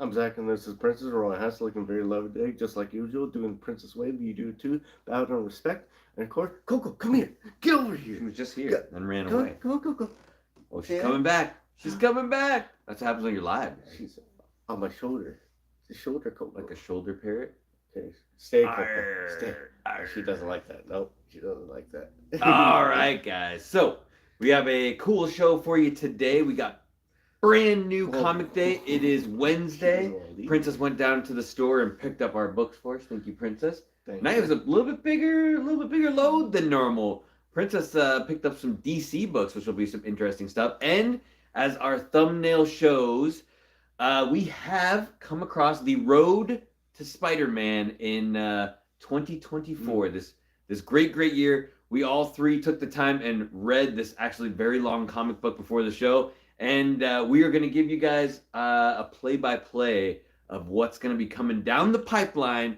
I'm Zach, and this is Princess Roy House, looking very lovely today, just like usual, doing Princess Wave. You do too. Bow down respect. And of course, Coco, come here. Get over here. She was just here and ran Come, away. Come on, Coco. Oh, she's coming back. She's coming back. That's what happens when you're live. She's on my shoulder. The shoulder, Coco. Like a shoulder parrot. Okay. Stay, Coco. Stay. She doesn't like that. Nope, she doesn't like that. All right, guys. So we have a cool show for you today. We got brand new comic day. It is Wednesday. Princess went down to the store and picked up our books for us. Thank you, Princess. Tonight was a little bit bigger load than normal. Princess picked up some DC books, which will be some interesting stuff. And as our thumbnail shows, we have come across the road to Spider-Man in 2024. This great year. We all three took the time and read this actually very long comic book before the show. And we are going to give you guys a play-by-play of what's going to be coming down the pipeline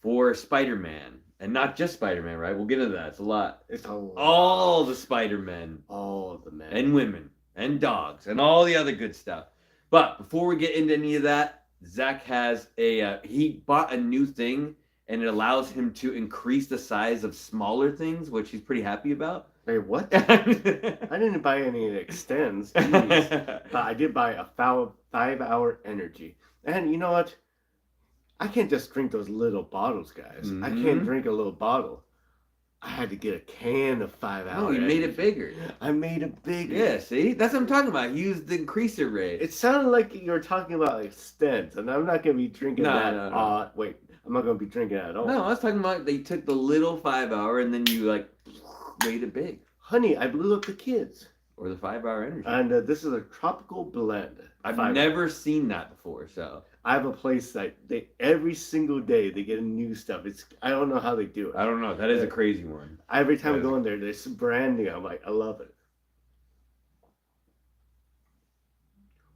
for Spider-Man. And not just Spider-Man, right? We'll get into that. It's a lot. It's a lot. All the Spider-Men. All the men. And women. And dogs. And all the other good stuff. But before we get into any of that, Zach has he bought a new thing, and it allows him to increase the size of smaller things, which he's pretty happy about. Wait, what? I didn't buy any extends, but I did buy a 5-hour energy. And you know what? I can't just drink those little bottles, guys. I can't drink a little bottle. I had to get a can of 5 hours. No, you made it bigger. I made it bigger. Yeah, see? That's what I'm talking about. He used the increaser rate. It sounded like you were talking about extends, and I'm not going to be drinking that. No. Wait, I'm not going to be drinking that at all. No, I was talking about they took the little 5 hour and then you made it big. Honey, I blew up the kids. Or the 5 hour energy. And this is a tropical blend. I've never seen that before, so. I have a place that every single day they get new stuff. I don't know how they do it. I don't know. That is a crazy one. Every time I go in there, there's brand new. I'm like, I love it.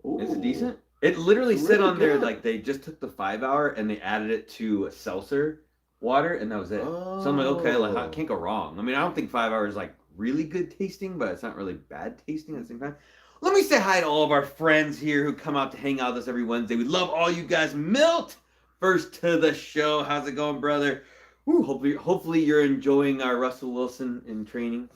Ooh, is it decent? It literally said really on there like they just took the 5 hour and they added it to a seltzer water and that was it. Oh. So I'm like, okay, I can't go wrong. I mean, I don't think 5 hours is really good tasting, but it's not really bad tasting at the same time. Let me say hi to all of our friends here who come out to hang out with us every Wednesday. We love all you guys. Milt, first to the show. How's it going, brother? Ooh, hopefully you're enjoying our Russell Wilson in training.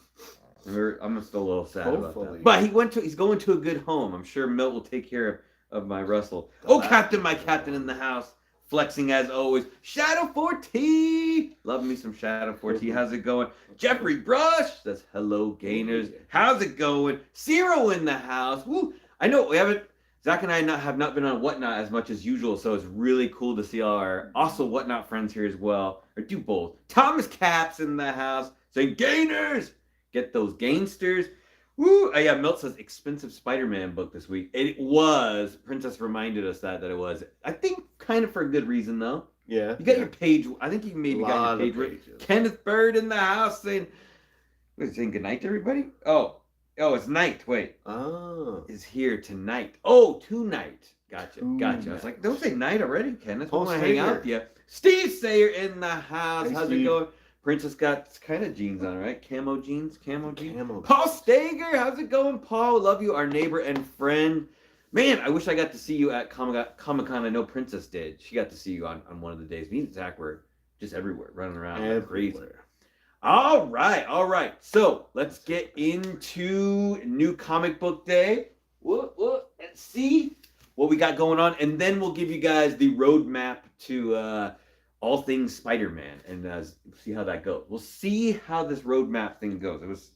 I'm still a little sad about that. But he's going to a good home. I'm sure Milt will take care of my Russell. Oh, Captain, my captain in the house. Flexing as always. Shadow 4T. Love me some Shadow 4T. How's it going? Jeffrey Brush. That's hello, Gainers. How's it going? Zero in the house. Woo. I know we haven't. Zach and I have not been on Whatnot as much as usual, so it's really cool to see all our also Whatnot friends here as well. Or do both. Thomas Caps in the house saying Gainers. Get those Gainsters. Woo! Yeah, Milt says expensive Spider-Man book this week. It was. Princess reminded us that it was. I think kind of for a good reason though. Yeah. You got your page. I think you maybe got your page. Kenneth Bird in the house saying good night to everybody. Oh, it's night. Wait. Oh. Is here tonight. Oh, tonight. Gotcha. I was like, don't say night already, Kenneth. I want to hang out with you. Steve Sayer in the house. Hey, how's Steve. it going? Princess got kind of jeans on, right? Camo jeans. Paul Stager, how's it going, Paul? Love you, our neighbor and friend. Man, I wish I got to see you at Comic-Con. I know Princess did. She got to see you on one of the days. Me and Zach were just everywhere, running around like crazy. All right. So let's get into new comic book day. Let's see what we got going on, and then we'll give you guys the roadmap to all things Spider-Man, and see how that goes. We'll see how this roadmap thing goes. It's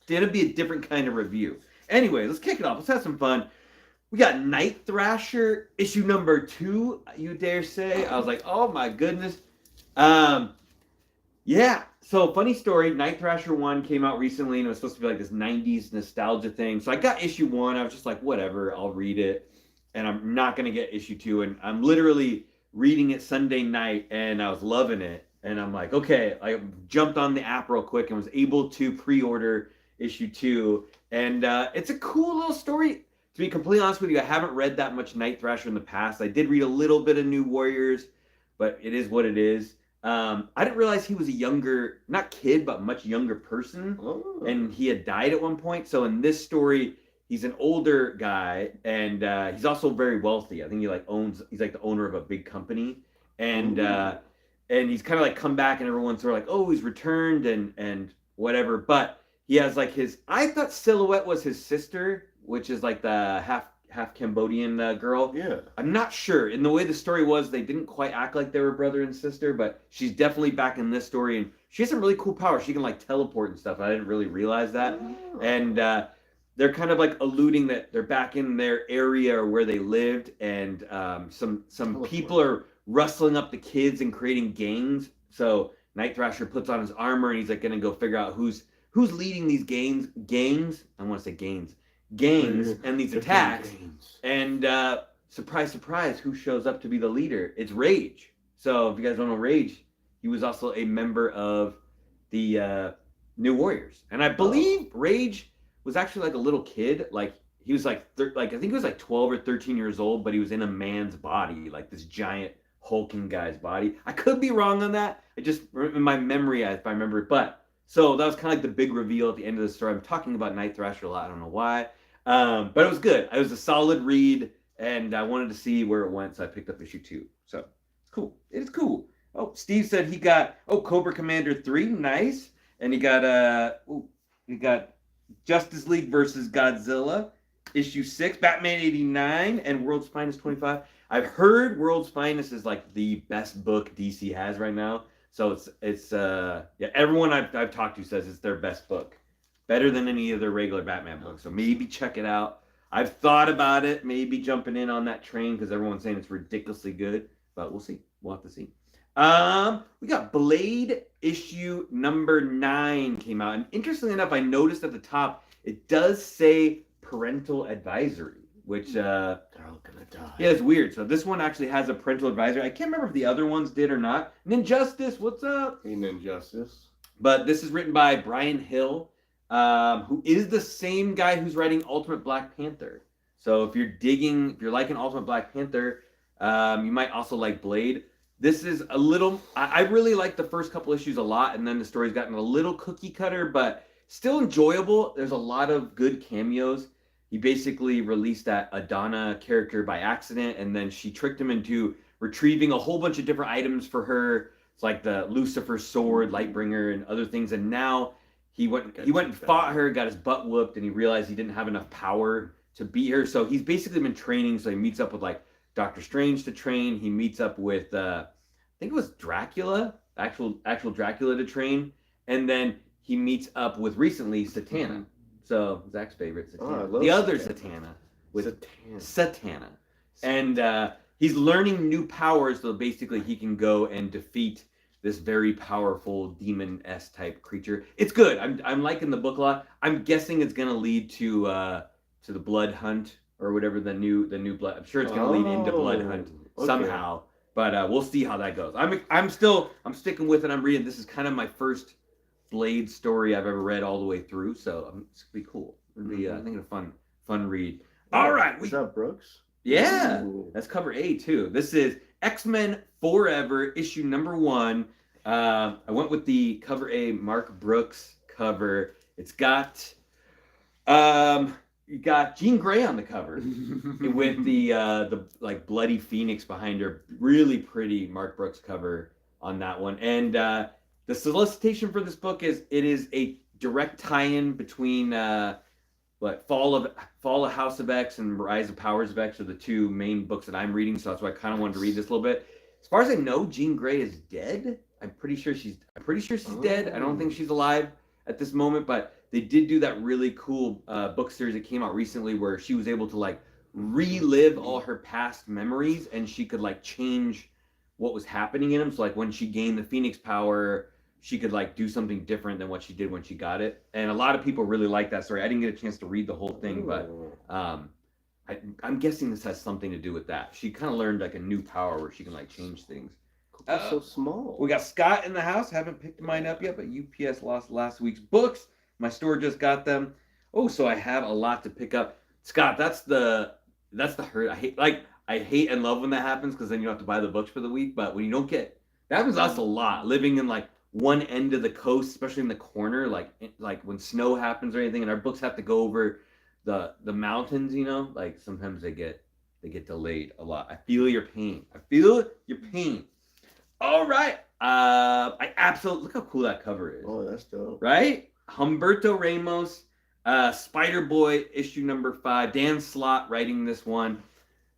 gonna be a different kind of review. Anyway, let's kick it off. Let's have some fun. We got Night Thrasher issue number 2. You dare say? I was like, oh my goodness. Yeah. So funny story. Night Thrasher 1 came out recently, and it was supposed to be like this 90s nostalgia thing. So I got issue 1. I was just like, whatever. I'll read it, and I'm not gonna get issue 2. And I'm literally reading it Sunday night, and I was loving it, and I'm like, okay, I jumped on the app real quick and was able to pre-order issue 2, and it's a cool little story. To be completely honest with you, I haven't read that much Night Thrasher in the past. I did read a little bit of New Warriors, but it is what it is. I didn't realize he was a younger, not kid, but much younger person, and he had died at one point. So in this story, he's an older guy, and he's also very wealthy. I think he's like the owner of a big company, and he's kind of like come back, and everyone's sort of like, oh, he's returned and whatever. But he has like I thought Silhouette was his sister, which is like the half Cambodian girl. Yeah. I'm not sure. In the way the story was, they didn't quite act like they were brother and sister, but she's definitely back in this story, and she has some really cool powers. She can like teleport and stuff. I didn't really realize that. Oh. And they're kind of like alluding that they're back in their area or where they lived, and some people are rustling up the kids and creating gangs. So Night Thrasher puts on his armor, and he's like gonna go figure out who's leading these gangs. I want to say gangs and these attacks. And surprise, surprise, who shows up to be the leader? It's Rage. So if you guys don't know Rage, he was also a member of the New Warriors, and I believe Rage was actually like a little kid. Like he was like I think he was like 12 or 13 years old, but he was in a man's body, like this giant hulking guy's body. I could be wrong on that. I just in my memory, if I remember it. But so that was kind of like the big reveal at the end of the story. I'm talking about Night Thrasher a lot. I don't know why, but it was good. It was a solid read, and I wanted to see where it went, so I picked up issue 2. So cool. It is cool. Oh, Steve said he got Cobra Commander 3, nice, and he got Justice League versus Godzilla, issue 6, Batman 89, and World's Finest 25. I've heard World's Finest is like the best book DC has right now. So it's everyone I've talked to says it's their best book, better than any of their regular Batman books. So maybe check it out. I've thought about it, maybe jumping in on that train because everyone's saying it's ridiculously good, but we'll see. We'll have to see. We got Blade issue number 9 came out, and interestingly enough, I noticed at the top it does say parental advisory, which they're all gonna die. Yeah, it's weird. So this one actually has a parental advisory. I can't remember if the other ones did or not. Ninjustice, what's up? Hey, Ninjustice. But this is written by Brian Hill, who is the same guy who's writing Ultimate Black Panther. So if you're liking Ultimate Black Panther, you might also like Blade. This is a little, I really like the first couple issues a lot, and then the story's gotten a little cookie cutter, but still enjoyable. There's a lot of good cameos. He basically released that Adana character by accident, and then she tricked him into retrieving a whole bunch of different items for her. It's like the Lucifer sword, Lightbringer, and other things. And now he went and fought her, got his butt whooped, and he realized he didn't have enough power to beat her. So he's basically been training. So he meets up with like Doctor Strange to train. He meets up with I think it was Dracula, actual Dracula to train, and then he meets up with recently Satana. So Zach's favorite, Satana. The other Satana with Satana. And he's learning new powers, so basically he can go and defeat this very powerful demon-esque type creature. It's good. I'm liking the book a lot. I'm guessing it's gonna lead to the Blood Hunt or whatever the new Blood. I'm sure it's gonna lead into Blood Hunt somehow. But we'll see how that goes. I'm sticking with it. I'm reading. This is kind of my first Blade story I've ever read all the way through, so it's gonna be cool. It'll be I think a fun read. All right, What's up, Brooks? Yeah, Ooh. that's cover A too. This is XMen Forever issue number 1. I went with the cover A Mark Brooks cover. It's got you got Jean Grey on the cover with the like bloody phoenix behind her. Really pretty Mark Brooks cover on that one. And the solicitation for this book is a direct tie-in between Fall of House of X and Rise of Powers of X are the two main books that I'm reading, so that's why I kind of wanted to read this a little bit. As far as I know, Jean Grey is dead. I'm pretty sure she's dead. I don't think she's alive at this moment, but they did do that really cool book series that came out recently where she was able to like relive all her past memories, and she could like change what was happening in them. So like when she gained the Phoenix power, she could like do something different than what she did when she got it. And a lot of people really like that story. I didn't get a chance to read the whole thing, but I'm guessing this has something to do with that. She kind of learned like a new power where she can like change things. So small. We got Scott in the house. Haven't picked mine up yet, but UPS lost last week's books. My store just got them. Oh, so I have a lot to pick up. Scott, that's the hurt. I hate and love when that happens because then you have to buy the books for the week. But when you don't get, that happens to us a lot. Living in like one end of the coast, especially in the corner, like when snow happens or anything, and our books have to go over the mountains, you know, like sometimes they get delayed a lot. I feel your pain. I feel your pain. All right. I absolutely look how cool that cover is. Oh, that's dope. Right? Humberto Ramos, Spider-Boy issue number 5. Dan Slott writing this one.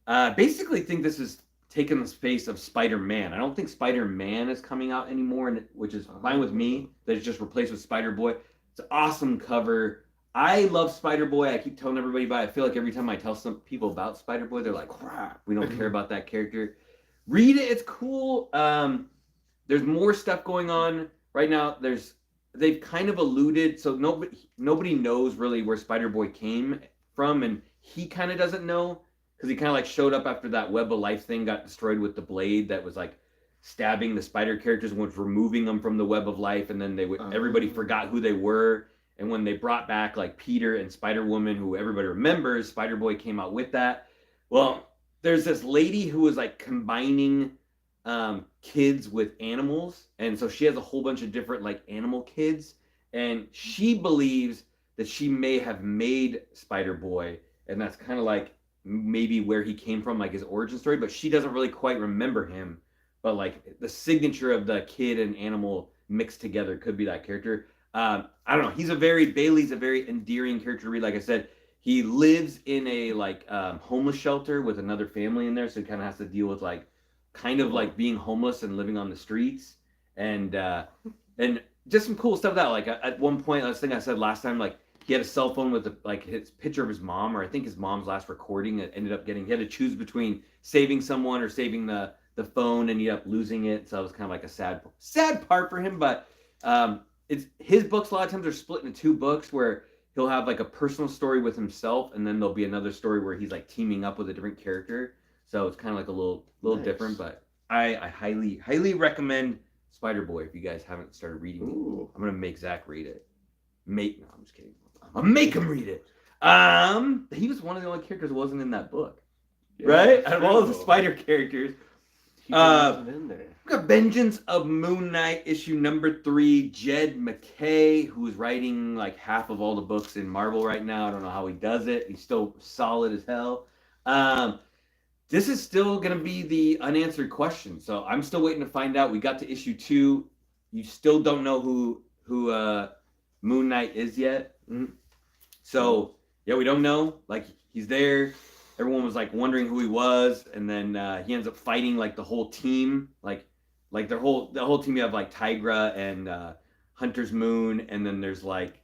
Basically think this is taking the space of Spider-Man. I don't think Spider-Man is coming out anymore, which is fine with me. That it's just replaced with Spider-Boy. It's an awesome cover. I love Spider-Boy. I keep telling everybody about it. I feel like every time I tell some people about Spider-Boy, they're like, crap, we don't care about that character. Read it. It's cool. There's more stuff going on right now. They've kind of alluded, so nobody knows really where Spider-Boy came from, and he kind of doesn't know because he kind of like showed up after that Web of Life thing got destroyed with the blade that was like stabbing the Spider characters and was removing them from the Web of Life, and then everybody forgot who they were. And when they brought back like Peter and Spider-Woman, who everybody remembers, Spider-Boy came out with that. Well, there's this lady who was like combining kids with animals, and so she has a whole bunch of different like animal kids, and she believes that she may have made Spider-Boy, and that's kind of like maybe where he came from, like his origin story, but she doesn't really quite remember him. But like the signature of the kid and animal mixed together could be that character. I don't know. Bailey's a very endearing character to read. Like I said, he lives in a like homeless shelter with another family in there, so he kind of has to deal with like kind of like being homeless and living on the streets, and just some cool stuff that like at one point, I think I said last time, like he had a cell phone with like his picture of his mom, or I think his mom's last recording. It ended up he had to choose between saving someone or saving the phone, and he ended up losing it. So it was kind of like a sad part for him. But it's his books a lot of times are split into 2 books where he'll have like a personal story with himself, and then there'll be another story where he's like teaming up with a different character. So it's kind of like a little nice. Different, but I highly recommend Spider-Boy if you guys haven't started reading it. I'm gonna make Zach read it. No, I'm just kidding. I'll make him read it. He was one of the only characters who wasn't in that book, right? Out of all of the Spider characters, he wasn't in there. We got Vengeance of Moon Knight issue number 3. Jed MacKay, who's writing like half of all the books in Marvel right now. I don't know how he does it. He's still solid as hell. This is still going to be the unanswered question. So I'm still waiting to find out. We got to issue 2. You still don't know who Moon Knight is yet. So, yeah, we don't know. Like, he's there. Everyone was, like, wondering who he was. And then he ends up fighting, like, the whole team. Like the whole team, you have, like, Tigra and Hunter's Moon. And then there's, like,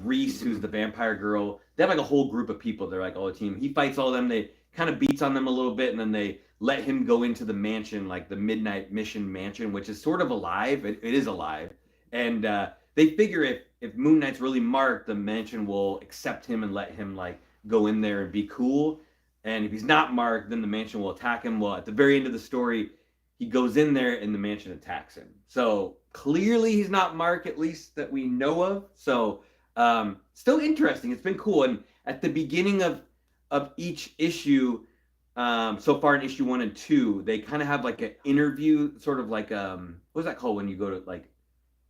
Reese, who's the vampire girl. They have, like, a whole group of people. They're, like, all the team. He fights all of them. They kind of beats on them a little bit, and then they let him go into the mansion, like the Midnight Mission mansion, which is sort of alive. It is alive, and they figure if Moon Knight's really marked, the mansion will accept him and let him like go in there and be cool. And if he's not marked, then the mansion will attack him. Well, at the very end of the story, he goes in there and the mansion attacks him. So clearly he's not marked, at least that we know of. So still interesting. It's been cool. And at the beginning of each issue, so far in issue 1 and 2, they kind of have like an interview, sort of like what's that called when you go to like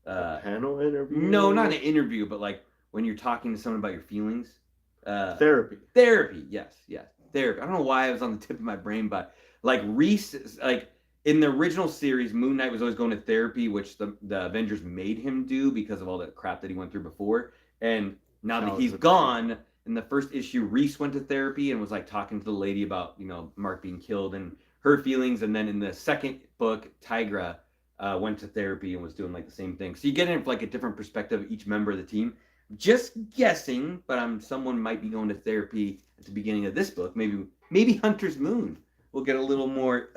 a panel interview? No, not an interview, but like when you're talking to someone about your feelings. Therapy. Yes, therapy. I don't know why it was on the tip of my brain, but like Reese, like in the original series, Moon Knight was always going to therapy, which the Avengers made him do because of all the crap that he went through before. And now that he's gone, in the first issue, Reese went to therapy and was like talking to the lady about, you know, Mark being killed and her feelings. And then in the second book, Tigra went to therapy and was doing like the same thing. So you get in like a different perspective of each member of the team. Just guessing, but someone might be going to therapy at the beginning of this book. Maybe Hunter's Moon will get a little more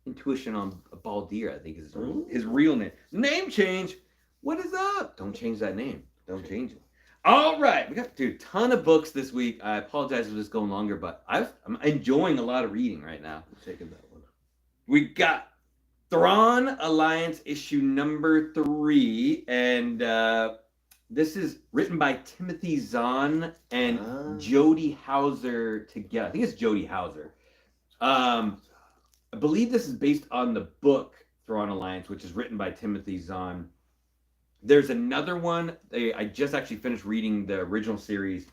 intuition on Baldir, I think is his real name. Name change. What is up? Don't change that name. Don't change it. All right, we got a ton of books this week. I apologize for this going longer, but I'm enjoying a lot of reading right now. I'm taking that one. We got Thrawn Alliance issue number 3, and this is written by Timothy Zahn and Jody Houser together. I think it's Jody Houser. I believe this is based on the book Thrawn Alliance, which is written by Timothy Zahn. There's another one. I just actually finished reading the original series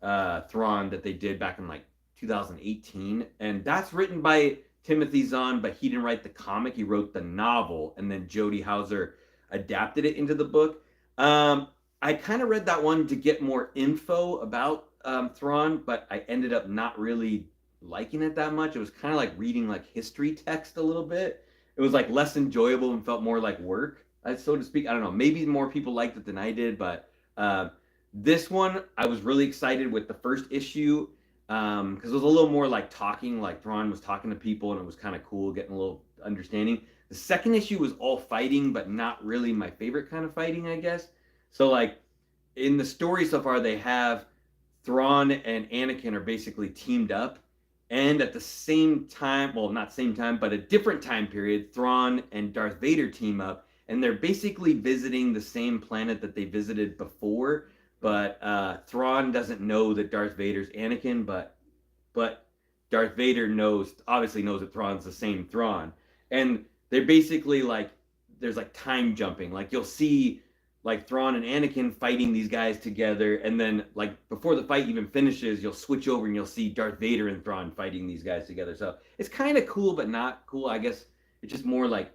Thrawn that they did back in like 2018, and that's written by Timothy Zahn, but he didn't write the comic. He wrote the novel, and then Jody Houser adapted it into the book. I kind of read that one to get more info about Thrawn, but I ended up not really liking it that much. It was kind of like reading like history text a little bit. It was like less enjoyable and felt more like work, so to speak. I don't know. Maybe more people liked it than I did, but this one I was really excited with the first issue because it was a little more like talking, like Thrawn was talking to people, and it was kind of cool, getting a little understanding. The second issue was all fighting, but not really my favorite kind of fighting, I guess. So like in the story so far, they have Thrawn and Anakin are basically teamed up, and at the same time, well, not same time, but a different time period, Thrawn and Darth Vader team up, and they're basically visiting the same planet that they visited before. But Thrawn doesn't know that Darth Vader's Anakin, but Darth Vader obviously knows that Thrawn's the same Thrawn, and they're basically like there's like time jumping. Like you'll see like Thrawn and Anakin fighting these guys together, and then like before the fight even finishes, you'll switch over and you'll see Darth Vader and Thrawn fighting these guys together. So it's kind of cool, but not cool. I guess it's just more like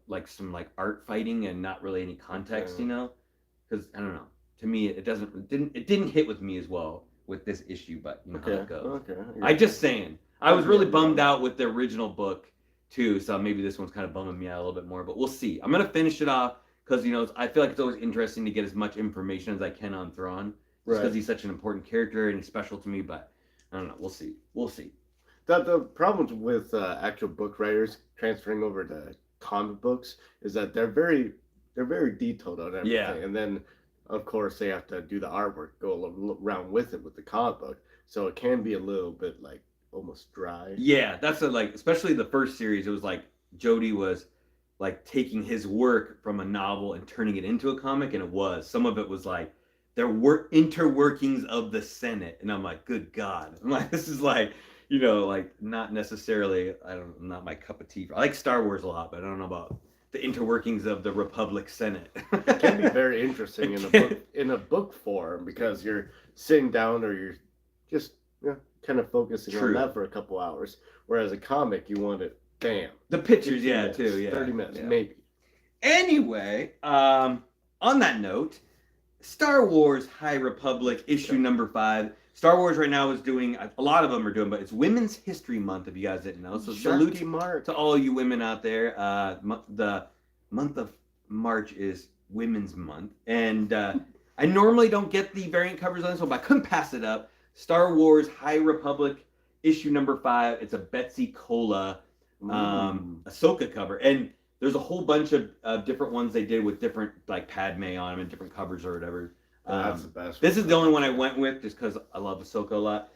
like some like art fighting and not really any context, because I don't know. To me, it didn't hit with me as well with this issue, but how it goes. Okay. I just saying, I was really bummed out with the original book too, so maybe this one's kind of bumming me out a little bit more. But we'll see. I'm gonna finish it off because I feel like it's always interesting to get as much information as I can on Thrawn, just because he's such an important character and he's special to me. But I don't know. We'll see. The problems with actual book writers transferring over to comic books is that they're very detailed on everything, and then of course they have to do the artwork go around with it with the comic book, so it can be a little bit like almost dry. Yeah, that's especially the first series. It was like Jody was like taking his work from a novel and turning it into a comic, and some of it was like there were interworkings of the Senate, and I'm like, good God, I'm like, this is like like not necessarily not my cup of tea. I like Star Wars a lot, but I don't know about the interworkings of the Republic Senate. It can be very interesting in a book form because you're sitting down or you're just kind of focusing on that for a couple hours. Whereas a comic, you want it, bam. The pictures, minutes, too, 30 minutes, maybe. Anyway, on that note, Star Wars High Republic issue number 5. Star Wars right now is doing, a lot of them are doing, but it's Women's History Month, if you guys didn't know. So salute to all you women out there. The month of March is Women's Month. And I normally don't get the variant covers on this one, but I couldn't pass it up. Star Wars High Republic issue number 5. It's a Betsy Cola Ahsoka cover. And there's a whole bunch of different ones they did with different, like Padme on them and different covers or whatever. That's the best. This is the only one I went with just because I love Ahsoka a lot.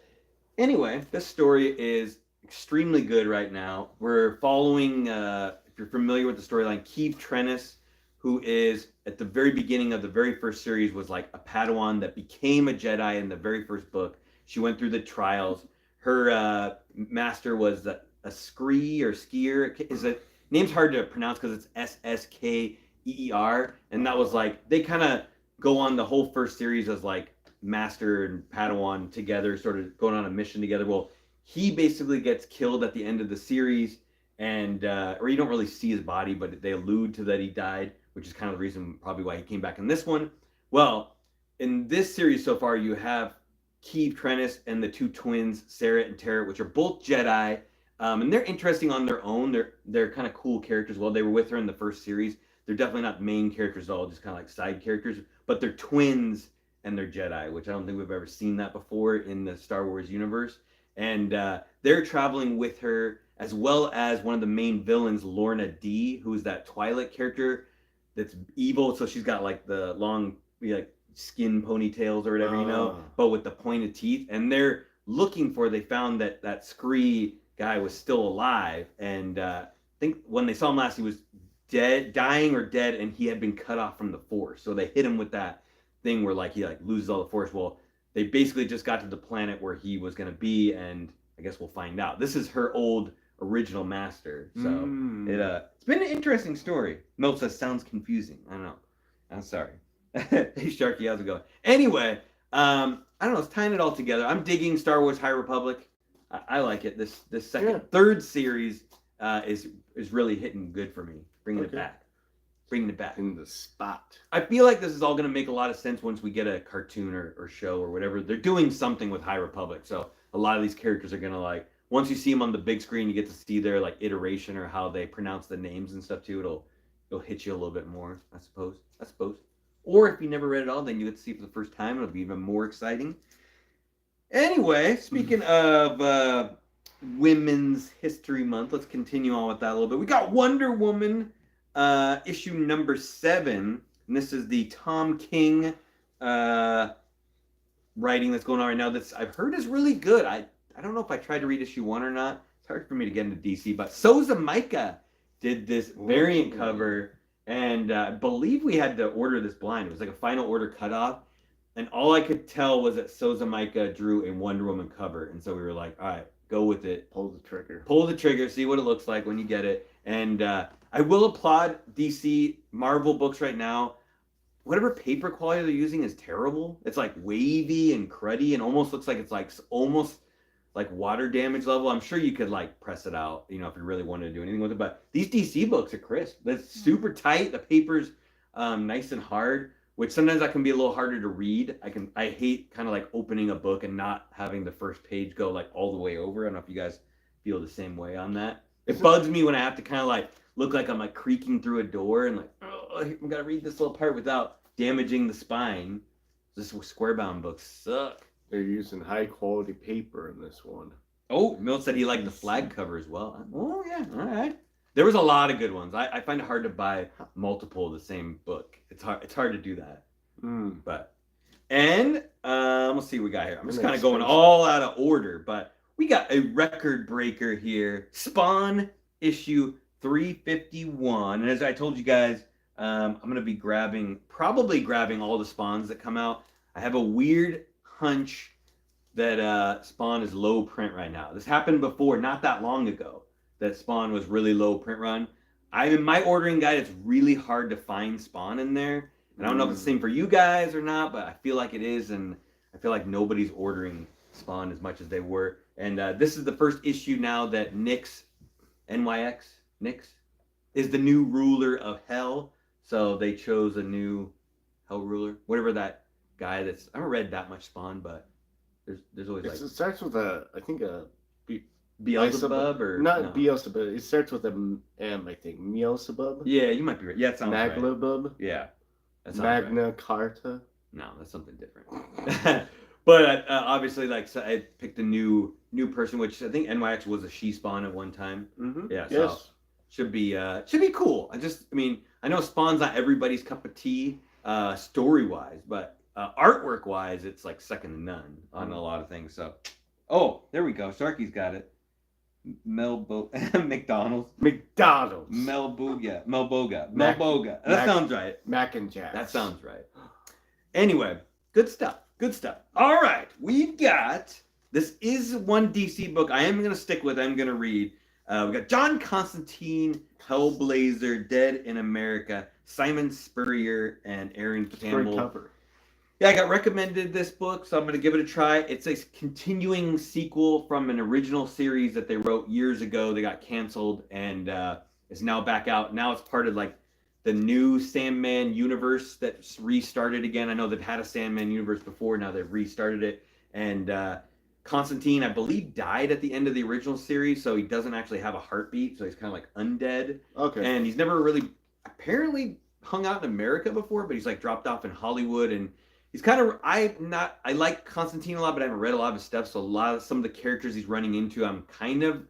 Anyway, this story is extremely good right now. We're following, if you're familiar with the storyline, Keeve Trennis, who is at the very beginning of the very first series was like a Padawan that became a Jedi in the very first book. She went through the trials. Her master was a Scree or Skier. Name's hard to pronounce because it's Sskeer, and that was like they kind of go on the whole first series as like master and Padawan together, sort of going on a mission together. Well, he basically gets killed at the end of the series, and or you don't really see his body, but they allude to that he died, which is kind of the reason probably why he came back in this one. Well, in this series so far, you have Keeve Trennis and the two twins, Sarah and Tara, which are both Jedi. And they're interesting on their own. They're kind of cool characters. Well, they were with her in the first series. They're definitely not main characters at all, just kind of like side characters. But they're twins and they're Jedi, which I don't think we've ever seen that before in the Star Wars universe. And they're traveling with her, as well as one of the main villains, Lorna D, who's that Twilight character that's evil. So she's got like the long like skin ponytails or whatever, but with the pointed teeth. And they're looking for, they found that Scree guy was still alive, and I think when they saw him last, he was dying or dead, and he had been cut off from the Force. So they hit him with that thing where like he like loses all the Force. Well, they basically just got to the planet where he was going to be, and I guess we'll find out. This is her old original master, so it's been an interesting story. Mel says sounds confusing. I don't know. I'm sorry. Hey Sharky, how's it going? Anyway, I don't know, it's tying it all together. I'm digging Star Wars High Republic. I like it. This Yeah. third series is really hitting good for me. Bringing it back. In the spot. I feel like this is all going to make a lot of sense once we get a cartoon or show or whatever. They're doing something with High Republic, so a lot of these characters are going to like, once you see them on the big screen, you get to see their like iteration or how they pronounce the names and stuff too. It'll hit you a little bit more, I suppose. Or if you never read it all, then you get to see it for the first time. It'll be even more exciting. Anyway, speaking of Women's History Month, let's continue on with that a little bit. We got Wonder Woman issue number 7, and this is the Tom King writing that's going on right now. That's I've heard is really good. I don't know if I tried to read issue 1 or not. It's hard for me to get into DC, but Souza Micah did this variant cover, and I believe we had to order this blind. It was like a final order cutoff, and all I could tell was that Souza Micah drew a Wonder Woman cover, and so we were like, all right, go with it. Pull the trigger, see what it looks like when you get it. And I will applaud DC Marvel books right now. Whatever paper quality they're using is terrible. It's like wavy and cruddy and almost looks like it's like almost like water damage level. I'm sure you could like press it out, you know, if you really wanted to do anything with it. But these DC books are crisp. They're super tight. The paper's nice and hard, which sometimes that can be a little harder to read. I hate kind of like opening a book and not having the first page go like all the way over. I don't know if you guys feel the same way on that. It bugs me when I have to kind of like look like I'm like creaking through a door and like, oh, I'm gonna read this little part without damaging the spine. This square bound books suck. They're using high quality paper in this one. Oh, Milt said he liked the flag cover as well. Oh yeah, all right. There was a lot of good ones. I find it hard to buy multiple of the same book. It's hard to do that. But let's see what we got here. I'm just kind of going all out of order, but we got a record breaker here. Spawn issue 351. And as I told you guys, I'm gonna be probably grabbing all the Spawns that come out. I have a weird hunch that Spawn is low print right now. This happened before, not that long ago, that Spawn was really low print run. In my ordering guide, it's really hard to find Spawn in there. And I don't know if it's the same for you guys or not, but I feel like it is, and I feel like nobody's ordering Spawn as much as they were. And this is the first issue now that Nyx is the new ruler of Hell. So they chose a new Hell ruler, whatever that guy that's. I haven't read that much Spawn, but there's always like. It starts with a Beelzebub or not Beelzebub. It starts with M, I think. Beelzebub. Yeah, you might be right. Yeah, it sounds right. Maglabub. Yeah, that sounds Magna right. Carta. No, that's something different. But obviously, like, so I picked a new person, which I think NYX was a she Spawn at one time. Mm-hmm. Yeah, so should be cool. I know Spawn's not everybody's cup of tea, story wise, but artwork wise, it's like second to none on a lot of things. So, oh, there we go. Sharky's got it. McDonald's. Melboga. That sounds right. Mac and Jack. That sounds right. Anyway, good stuff. All right, this is one DC book I am going to stick with. I'm going to read. We got John Constantine, Hellblazer, Dead in America, Simon Spurrier, and Aaron Campbell. Great cover. Yeah, I got recommended this book, so I'm going to give it a try. It's a continuing sequel from an original series that they wrote years ago. They got canceled, and is now back out. Now it's part of like the new Sandman universe that's restarted again. I know they've had a Sandman universe before. Now they've restarted it. And Constantine, I believe, died at the end of the original series, so he doesn't actually have a heartbeat. So he's kind of like undead. Okay. And he's never really apparently hung out in America before, but he's like dropped off in Hollywood. And he's kind of, I like Constantine a lot, but I haven't read a lot of his stuff. So some of the characters he's running into, I'm kind of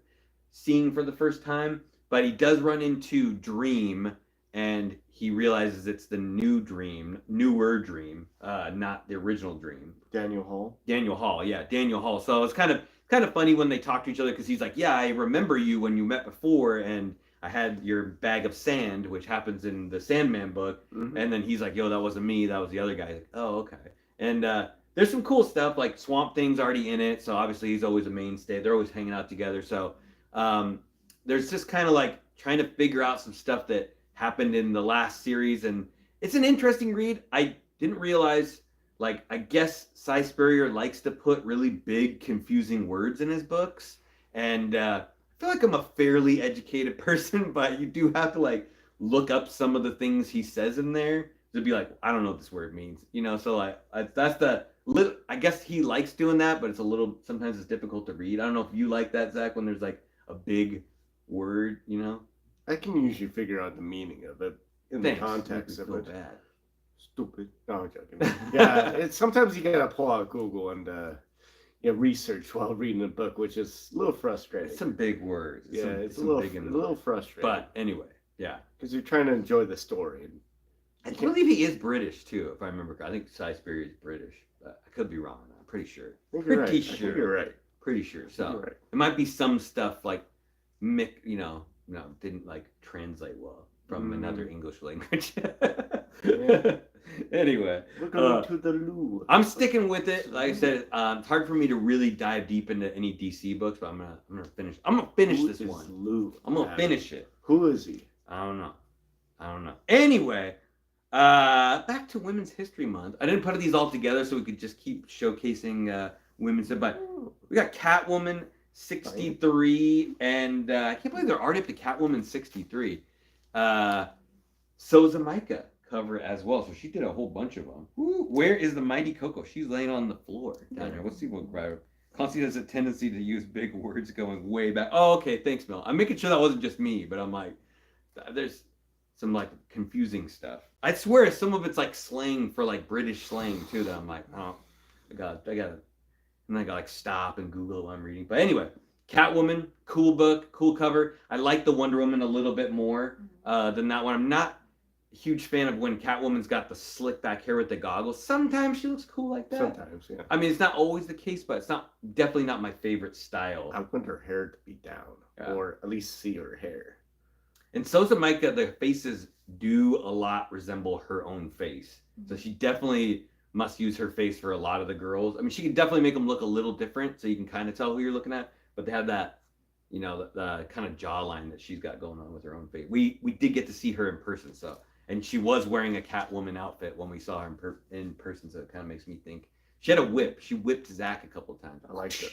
seeing for the first time. But he does run into Dream, and he realizes it's the newer Dream, not the original Dream. Daniel Hall, yeah, Daniel Hall. So it's kind of funny when they talk to each other, because he's like, yeah, I remember you when you met before, and I had your bag of sand, which happens in the Sandman book. Mm-hmm. And then he's like, yo, that wasn't me, that was the other guy. Like, oh, okay. And there's some cool stuff, like Swamp Thing's already in it, so obviously he's always a mainstay. They're always hanging out together. So there's just kind of like trying to figure out some stuff that happened in the last series, and it's an interesting read. I didn't realize like, I guess Cy Spurrier likes to put really big, confusing words in his books. And I feel like I'm a fairly educated person, but you do have to, like, look up some of the things he says in there to be like, I don't know what this word means. You know, so, like, that's the little, I guess he likes doing that, but it's a little, sometimes it's difficult to read. I don't know if you like that, Zach, when there's, like, a big word, you know? I can usually figure out the meaning of it in the context of it. Bad. Stupid. No, I'm joking. Yeah, it's sometimes you gotta pull out Google and research while reading a book, which is a little frustrating. It's some big words. It's a little frustrating. But anyway, yeah, because you're trying to enjoy the story. I believe he is British too, if I remember correctly. I think Cy Spurrier is British, but I could be wrong. I'm pretty sure. I think you're right. Pretty sure. So right. It might be some stuff like didn't like translate well from another English language. Yeah. Anyway, we're going to the loo. I'm sticking with it. Like I said, it's hard for me to really dive deep into any DC books, but I'm gonna finish. I'm gonna finish this one. Lou? I'm gonna finish it. Who is he? I don't know. Anyway, back to Women's History Month. I didn't put these all together so we could just keep showcasing women's. But we got Catwoman 63, and I can't believe they're already up to Catwoman 63. So's a Micah cover as well, so she did a whole bunch of them. Ooh, where is the mighty Coco? She's laying on the floor down here. Let's see what Constantine has a tendency to use big words going way back. Oh, okay, thanks, Mel. I'm making sure that wasn't just me, but I'm like, there's some like confusing stuff. I swear some of it's like slang for like British slang too, that I'm like, oh, I gotta, and I gotta like stop and Google what I'm reading. But anyway, Catwoman, cool book, cool cover. I like the Wonder Woman a little bit more than that one. I'm not a huge fan of when Catwoman's got the slick back hair with the goggles. Sometimes she looks cool like that. Sometimes, yeah. I mean, it's not always the case, but it's definitely not my favorite style. I want her hair to be down, or at least see her hair. And Sosa Micah, the faces do a lot resemble her own face. So she definitely must use her face for a lot of the girls. I mean, she can definitely make them look a little different, so you can kind of tell who you're looking at. But they have that, the kind of jawline that she's got going on with her own face. We did get to see her in person, so. And she was wearing a Catwoman outfit when we saw her in person, so it kind of makes me think. She had a whip. She whipped Zach a couple of times. I liked it.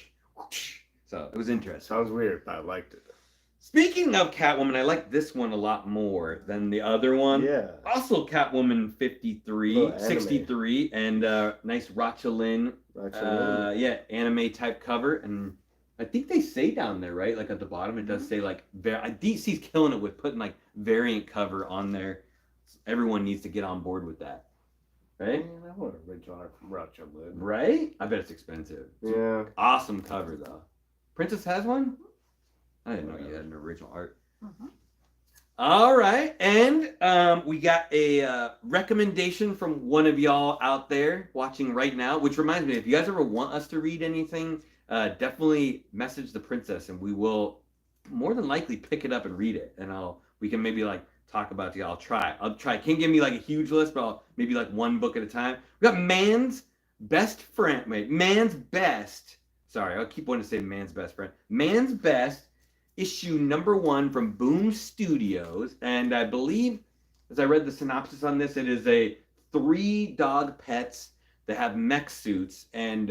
So it was interesting. Sounds weird, but I liked it. Speaking of Catwoman, I like this one a lot more than the other one. Yeah. Also Catwoman 63, and nice Rachelin. Anime type cover. And I think they say down there, right? Like at the bottom, it does say like, DC's killing it with putting like variant cover on there. Everyone needs to get on board with that. Right? Man, I want original art from Rachelin. Right? I bet it's expensive. Yeah. Awesome cover though. Princess has one? I didn't know you had an original art. All right, and we got a recommendation from one of y'all out there watching right now, which reminds me, if you guys ever want us to read anything, definitely message the princess, and we will more than likely pick it up and read it, and we can maybe like talk about it. I'll try. Can't give me like a huge list, but I'll maybe like one book at a time. We got Man's Best Friend. Wait, Man's Best. Sorry, I'll keep wanting to say Man's Best Friend. Man's Best. Issue #1 from Boom Studios, and I believe, as I read the synopsis on this, it is 3 dog pets that have mech suits, and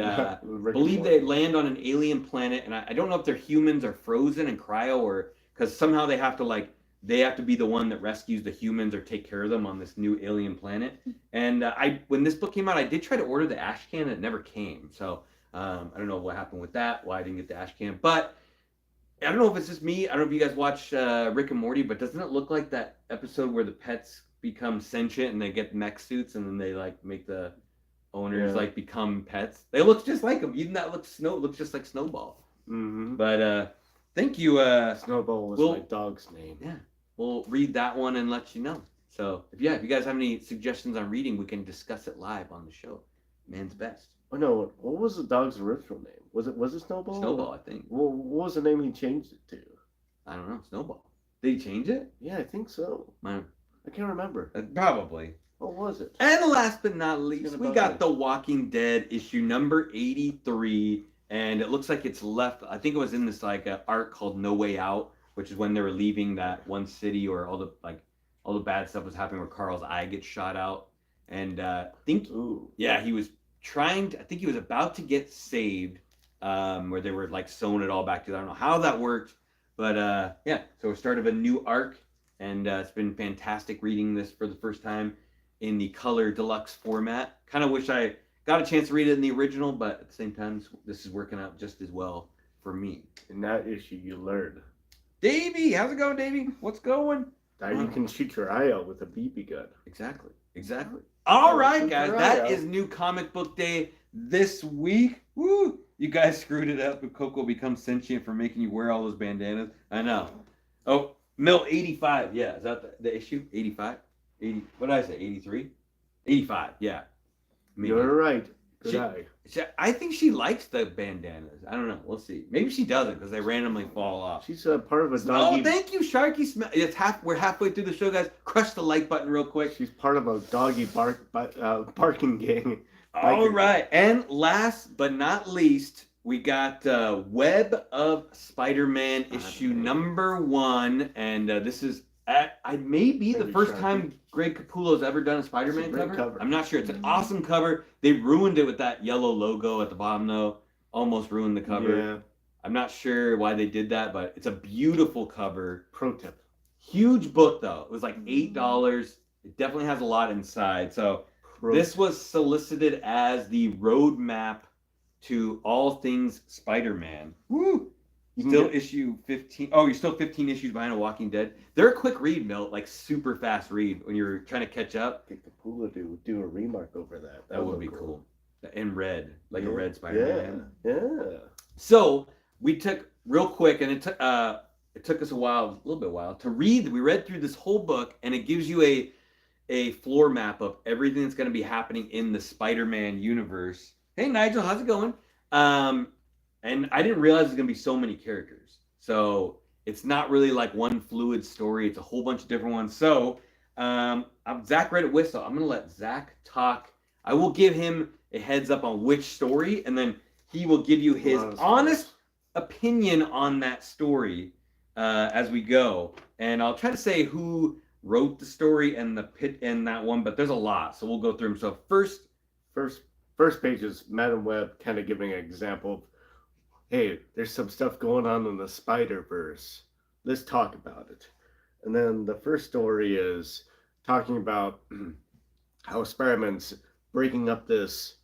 believe they land on an alien planet, and I don't know if they're humans or frozen in cryo, or because somehow they have to be the one that rescues the humans or take care of them on this new alien planet. And when this book came out, I did try to order the ash can, and it never came, so I don't know what happened with that, why I didn't get the ash can, but I don't know if it's just me. I don't know if you guys watch Rick and Morty, but doesn't it look like that episode where the pets become sentient and they get mech suits and then they like make the owners like become pets? They look just like them. Even that looks just like Snowball. Mm-hmm. But thank you. Snowball was my dog's name. Yeah, we'll read that one and let you know. So if you guys have any suggestions on reading, we can discuss it live on the show. Man's Best. Oh no! What was the dog's original name? Was it Snowball? Snowball, I think. Well, what was the name he changed it to? I don't know. Snowball. Did he change it? Yeah, I think so. I can't remember. Probably. What was it? And last but not least, we got The Walking Dead issue #83, and it looks like it's left. I think it was in this like arc called No Way Out, which is when they were leaving that one city, or all the bad stuff was happening, where Carl's eye gets shot out, and he was I think he was about to get saved, where they were like sewing it all back together. I don't know how that worked, but yeah. So we're start of a new arc, and it's been fantastic reading this for the first time in the color deluxe format. Kind of wish I got a chance to read it in the original, but at the same time, this is working out just as well for me. In that issue, you learn Davey, how's it going, Davey? What's going? that you can shoot your eye out with a BB gun. Exactly. All right, Shoot guys, your eye that out. is new comic book day this week. Woo! You guys screwed it up, but Coco becomes sentient for making you wear all those bandanas. I know. Oh, Mill 85. Yeah, is that the issue? 85? 80. What did I say? 83? 85. Yeah. Maybe. You're right. Good She- eye. I think she likes the bandanas. I don't know. We'll see. Maybe she doesn't because they randomly fall off. She's a part of a doggy. Oh, thank you, Sharky. We're halfway through the show, guys. Crush the like button real quick. She's part of a doggy barking gang. All right, and last but not least, we got Web of Spider-Man issue number 1, and this is I may be the Maybe first Sharky. time Greg Capullo's ever done a Spider-Man It's a great cover. I'm not sure. It's an awesome cover. They ruined it with that yellow logo at the bottom, though. Almost ruined the cover. Yeah. I'm not sure why they did that, but it's a beautiful cover. Pro tip. Huge book, though. It was like $8. It definitely has a lot inside. So this was solicited as the roadmap to all things Spider-Man. Woo! Still issue 15. Oh, you're still 15 issues behind a Walking Dead. They're a quick read, Milt, like super fast read when you're trying to catch up. Get Capullo to do a remark over that. That would be cool. In red, like a red Spider-Man. Yeah. So we took real quick, and it took us a little bit to read. We read through this whole book, and it gives you a floor map of everything that's going to be happening in the Spider-Man universe. Hey, Nigel, how's it going? And I didn't realize there's going to be so many characters. So it's not really like one fluid story. It's a whole bunch of different ones. So Zach read it with, so I'm going to let Zach talk. I will give him a heads up on which story, and then he will give you his honest opinion on that story as we go. And I'll try to say who wrote the story and the pit and that one, but there's a lot, so we'll go through them. So first page is Madam Web kind of giving an example of, hey, there's some stuff going on in the Spiderverse. Let's talk about it. And then the first story is talking about how Spider-Man's breaking up this.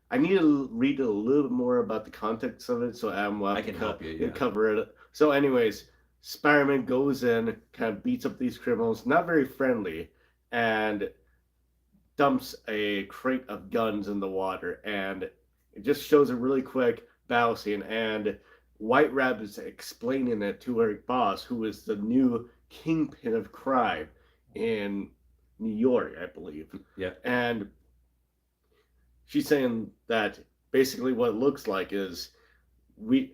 I need to read a little bit more about the context of it, so Adam will have I can help you cover it. So anyways, Spider-Man goes in, kind of beats up these criminals, not very friendly, and dumps a crate of guns in the water. And it just shows a really quick battle scene. And White Rabbit's explaining it to her boss, who is the new kingpin of crime in New York, I believe. Yeah. And she's saying that basically what it looks like is we're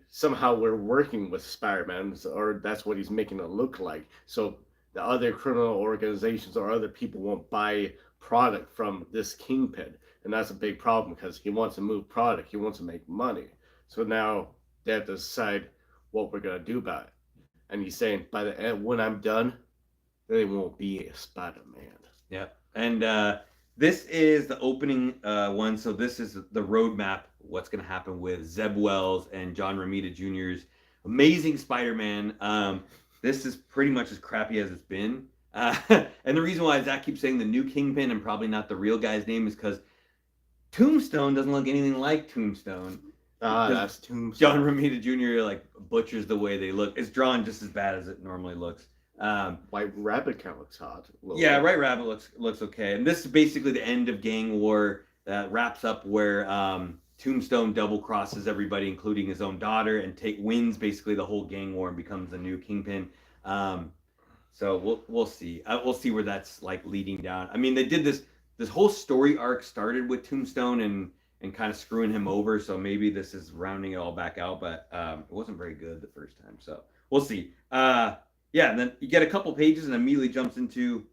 working with Spider-Man, or that's what he's making it look like. So the other criminal organizations or other people won't buy product from this kingpin. And that's a big problem because he wants to move product. He wants to make money. So now they have to decide what we're going to do about it. And he's saying, by the end, when I'm done, there won't be a Spider-Man. Yeah. And this is the opening one. So this is the roadmap, what's going to happen with Zeb Wells and John Romita Jr.'s Amazing Spider-Man. This is pretty much as crappy as it's been. And the reason why Zach keeps saying the new Kingpin and probably not the real guy's name is because Tombstone doesn't look anything like Tombstone. That's Tombstone. John Romita Jr. like butchers the way they look. It's drawn just as bad as it normally looks. White Rabbit kind of looks hot. Yeah, White Rabbit looks okay. And this is basically the end of Gang War that wraps up where Tombstone double crosses everybody, including his own daughter, and wins basically the whole gang war and becomes the new Kingpin. So we'll see. We'll see where that's like leading down. I mean, they did this whole story arc started with Tombstone and kind of screwing him over. So maybe this is rounding it all back out, but it wasn't very good the first time. So we'll see. Yeah, and then you get a couple pages and immediately jumps into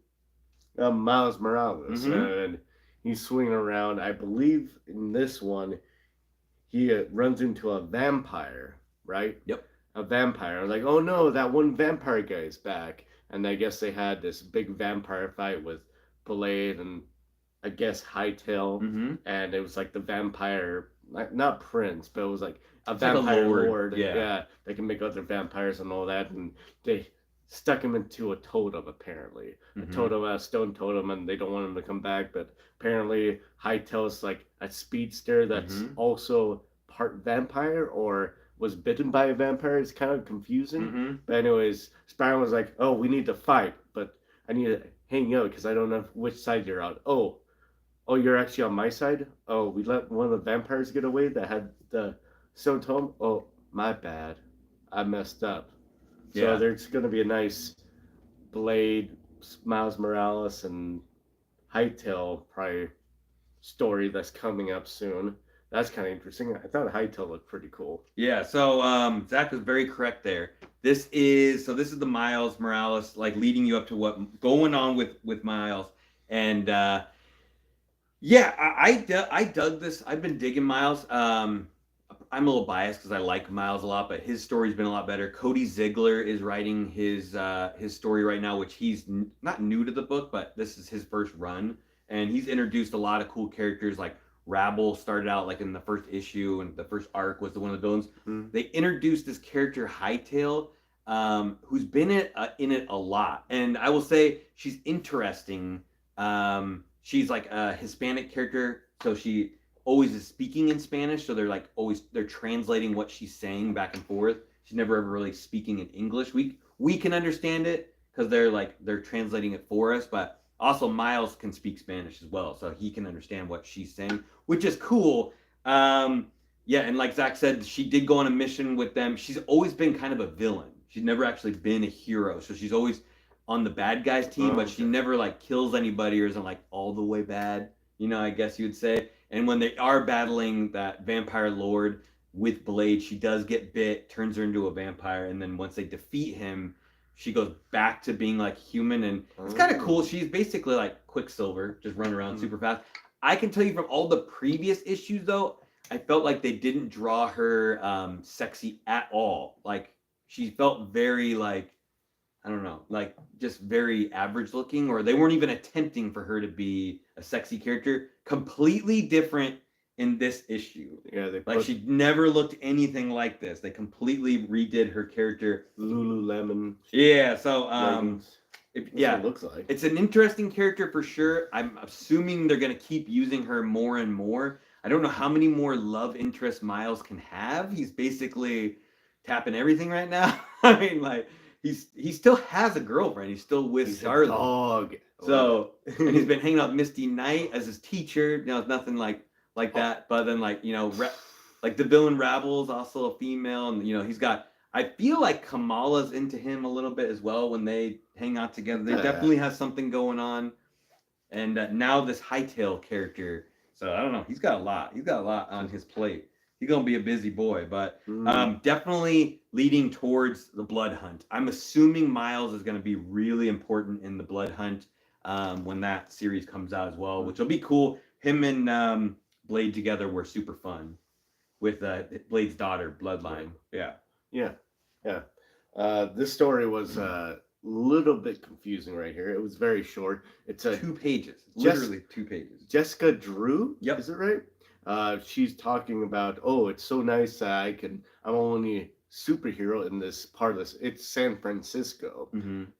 Miles Morales, and he's swinging around. I believe in this one, he runs into a vampire, right? Yep. A vampire. Like, oh no, that one vampire guy is back. And I guess they had this big vampire fight with Blade and I guess, Hightail, Mm-hmm. and it was like the vampire, not prince, but it was like a It's like a vampire lord, lord. yeah. They can make other vampires and all that, and they stuck him into a totem apparently, a Mm-hmm. totem, a stone totem, and they don't want him to come back. But apparently, Hightail's like a speedster that's Mm-hmm. also part vampire or was bitten by a vampire. It's kind of confusing. Mm-hmm. But anyways, Spider was like, "Oh, we need to fight, but I need to hang out because I don't know which side you're on." Oh, you're actually on my side? Oh, we let one of the vampires get away that had the stone tome? Oh, my bad. I messed up. So Yeah. there's going to be a nice Blade, Miles Morales, and Hightail probably story that's coming up soon. That's kind of interesting. I thought Hightail looked pretty cool. Yeah, so Zach was very correct there. This is the Miles Morales, like leading you up to what going on with Miles. And yeah, I dug this. I've been digging Miles. I'm a little biased because I like Miles a lot, but his story's been a lot better. Cody Ziegler is writing his story right now, which he's not new to the book, but this is his first run, and he's introduced a lot of cool characters. Like Rabble started out like in the first issue, and the first arc was the one of the villains. Mm. They introduced this character Hightail, who's been in it a lot, and I will say she's interesting. She's like a Hispanic character, so she always is speaking in Spanish, so they're translating what she's saying back and forth. She's never ever really speaking in English. We can understand it because they're translating it for us, but also Miles can speak Spanish as well, so he can understand what she's saying, which is cool. Yeah, and like Zach said, she did go on a mission with them. She's always been kind of a villain. She's never actually been a hero, so she's always on the bad guys team, but she never like kills anybody or isn't like all the way bad. I guess you would say. And when they are battling that vampire lord with Blade, she does get bit, turns her into a vampire, and then once they defeat him, she goes back to being like human, and it's kind of cool. She's basically like Quicksilver, just run around super fast. I can tell you from all the previous issues, though, I felt like they didn't draw her sexy at all. Like she felt very like I don't know, like just very average looking, or they weren't even attempting for her to be a sexy character. Completely different in this issue. Yeah, like she never looked anything like this. They completely redid her character. Lululemon. Yeah, so it looks like it's an interesting character for sure. I'm assuming they're gonna keep using her more and more. I don't know how many more love interest Miles can have. He's basically tapping everything right now. I mean, like he still has a girlfriend. He's still with Charlotte. Dog. So and he's been hanging out with Misty Knight as his teacher. It's nothing like that. But then like like the villain Rabble's also a female, and he's got. I feel like Kamala's into him a little bit as well when they hang out together. They definitely have something going on. And now this Hightail character. So I don't know. He's got a lot. He's got a lot on his plate. He's gonna be a busy boy, but definitely leading towards the Blood Hunt. I'm assuming Miles is gonna be really important in the Blood Hunt when that series comes out as well, which will be cool. Him and Blade together were super fun with Blade's daughter, Bloodline. Yeah. This story was little bit confusing right here. It was very short. It's 2 pages, literally 2 pages. Jessica Drew. Yep. Is it right? She's talking about, oh, it's so nice that I'm only superhero in this part of this. It's San Francisco,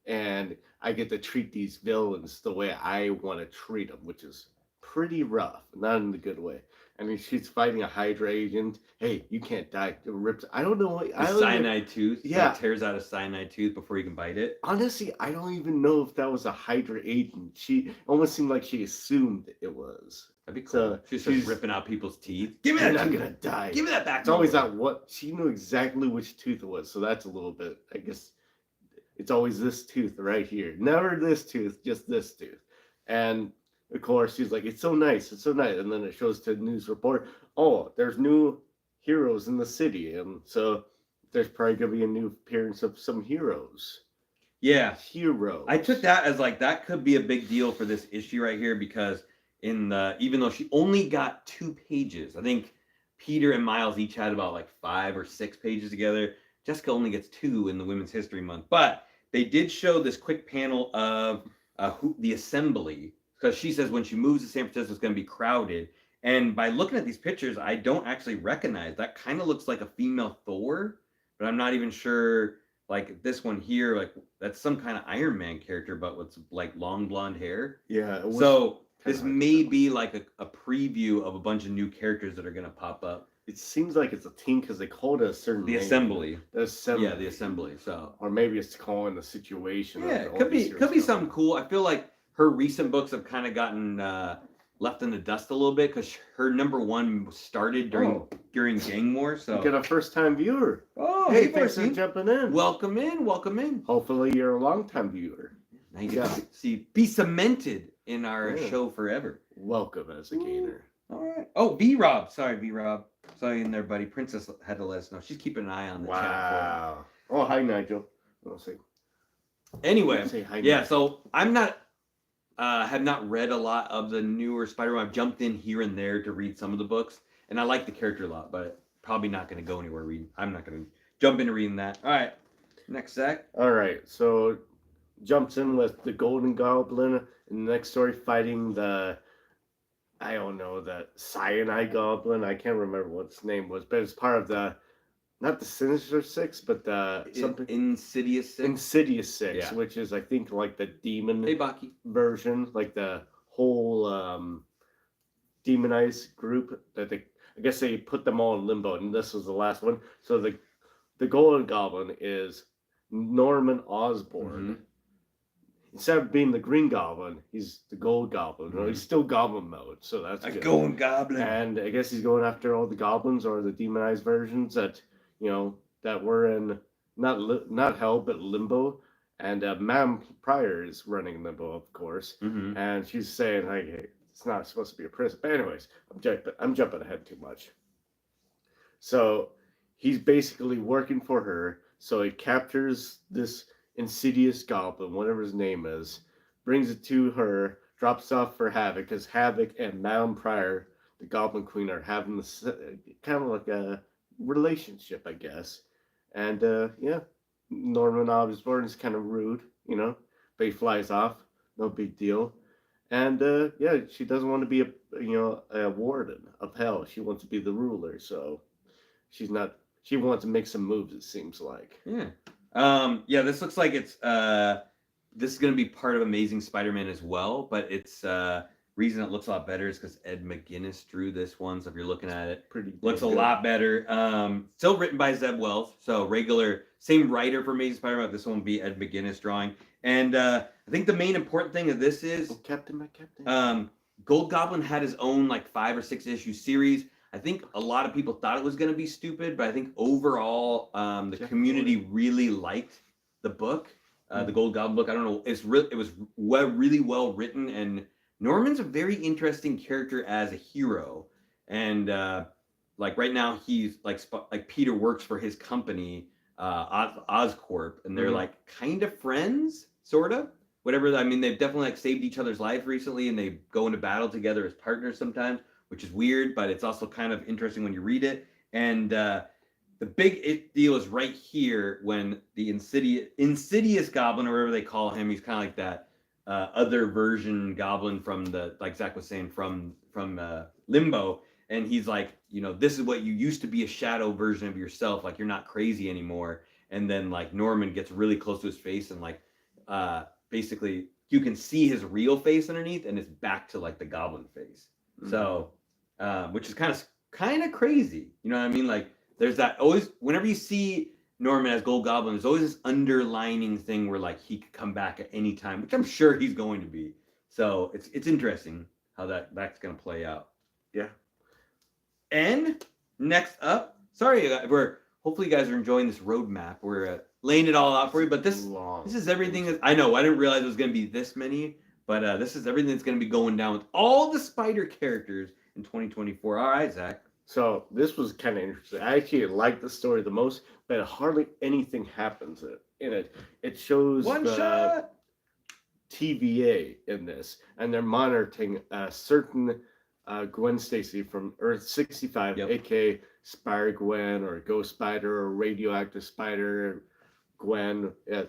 and I get to treat these villains the way I want to treat them, which is pretty rough, not in the good way. I mean, she's fighting a Hydra agent. Hey, you can't die. It rips. I don't know. Cyanide tooth. Yeah, tears out a cyanide tooth before you can bite it. Honestly, I don't even know if that was a Hydra agent. She almost seemed like she assumed it was. That'd be cool. She's just ripping out people's teeth. Give me that. I'm not gonna die. Give me that back. It's always that what she knew exactly which tooth it was. So that's a little bit. I guess it's always this tooth right here. Never this tooth, just this tooth. And of course, she's like, it's so nice. It's so nice. And then it shows to the news report, oh, there's new heroes in the city. And so there's probably going to be a new appearance of some heroes. Yeah. Heroes. I took that as like, that could be a big deal for this issue right here because even though she only got 2 pages, I think Peter and Miles each had about like 5 or 6 pages together. Jessica only gets 2 in the Women's History Month. But they did show this quick panel of the assembly. because she says when she moves to San Francisco, it's going to be crowded. And by looking at these pictures, I don't actually recognize that. Kind of looks like a female Thor, but I'm not even sure. Like this one here, like that's some kind of Iron Man character, but with like long blonde hair. Yeah. So this may be like a preview of a bunch of new characters that are going to pop up. It seems like it's a team because they called it a certain The name. Assembly. The Assembly. Yeah, the Assembly. So. Or maybe it's calling the situation. Yeah, it could be something cool. I feel like her recent books have kind of gotten left in the dust a little bit because her #1 started during Gang War. So you get a first-time viewer. Oh, hey, thanks for jumping in. Welcome in, welcome in. Hopefully you're a long-time viewer. Now you get to be cemented in our show forever. Welcome as a gainer. All right. Oh, V-Rob. Sorry, V-Rob. Sorry in there, buddy. Princess had to let us know. She's keeping an eye on the chat. Wow. Oh, hi, Nigel. We'll see. Anyway, say hi, yeah. Nigel. So I'm not. Have not read a lot of the newer Spider-Man. I've jumped in here and there to read some of the books, and I like the character a lot, but probably not going to go anywhere reading. I'm not going to jump into reading that. All right, next Zach. All right, so jumps in with the Golden Goblin in the next story fighting the, I don't know, the Cyanide Goblin. I can't remember what its name was, but it's part of the, not the Sinister Six, but the something Insidious Six. Insidious Six, Yeah. which is I think like the demon Hey, Baki. version, like the whole demonized group that they, I guess they put them all in limbo, and this was the last one. So the Golden Goblin is Norman Osborn. Mm-hmm. Instead of being the Green Goblin, he's the Gold Goblin. Mm-hmm. He's still Goblin mode, so that's good. Golden Goblin. And I guess he's going after all the goblins or the demonized versions that, you know, that were in not hell but limbo. And Madame Pryor is running limbo, of course. Mm-hmm. And she's saying, like, hey, it's not supposed to be a prison. But anyways, I'm jumping ahead too much. So he's basically working for her. So he captures this Insidious Goblin, whatever his name is, brings it to her, drops off for Havoc, because Havoc and Madame Pryor, the Goblin Queen, are having this kind of like a relationship, I guess. And yeah, Norman Osborn is kind of rude, you know, but he flies off, no big deal. And yeah, she doesn't want to be a warden of hell. She wants to be the ruler, so she's not. She wants to make some moves. It seems like. Yeah. Yeah, this looks like it's this is gonna be part of Amazing Spider-Man as well, but it's reason it looks a lot better is because Ed McGuinness drew this one. So if you're looking at it, looks a lot better. Still written by Zeb Wells, so regular same writer for Amazing Spider-Man. But this one will be Ed McGuinness drawing. And I think the main important thing of this is Captain. Gold Goblin had his own like 5 or 6 issue series. I think a lot of people thought it was going to be stupid, but I think overall the community really liked the book, the Gold Goblin book. I don't know, it was really well written, and Norman's a very interesting character as a hero. And like right now, he's like Peter works for his company, Oscorp, and they're like kind of friends, sort of. Whatever. I mean, they've definitely like saved each other's lives recently, and they go into battle together as partners sometimes, which is weird, but it's also kind of interesting when you read it. And the big deal is right here when the Insidious Goblin, or whatever they call him, he's kind of like that other version Goblin from the, like Zach was saying, from Limbo. And he's like, you know, this is what you used to be, a shadow version of yourself. Like, you're not crazy anymore. And then like Norman gets really close to his face, and like basically you can see his real face underneath, and it's back to like the Goblin face. Mm-hmm. So, which is kind of crazy. You know what I mean? Like, there's that always, whenever you see Norman as Gold Goblin, there's always this underlining thing where like he could come back at any time, which I'm sure he's going to be. So it's interesting how that's going to play out. Yeah. And next up, sorry, hopefully you guys are enjoying this roadmap. We're laying it all out for you, but this is everything I know. I didn't realize it was going to be this many, but this is everything that's going to be going down with all the Spider characters in 2024. All right, Zach. So this was kind of interesting. I actually liked the story the most, but hardly anything happens in it. It shows one shot TVA in this, and they're monitoring a certain Gwen Stacy from Earth 65, aka Spider-Gwen or Ghost Spider or Radioactive Spider Gwen. Yeah,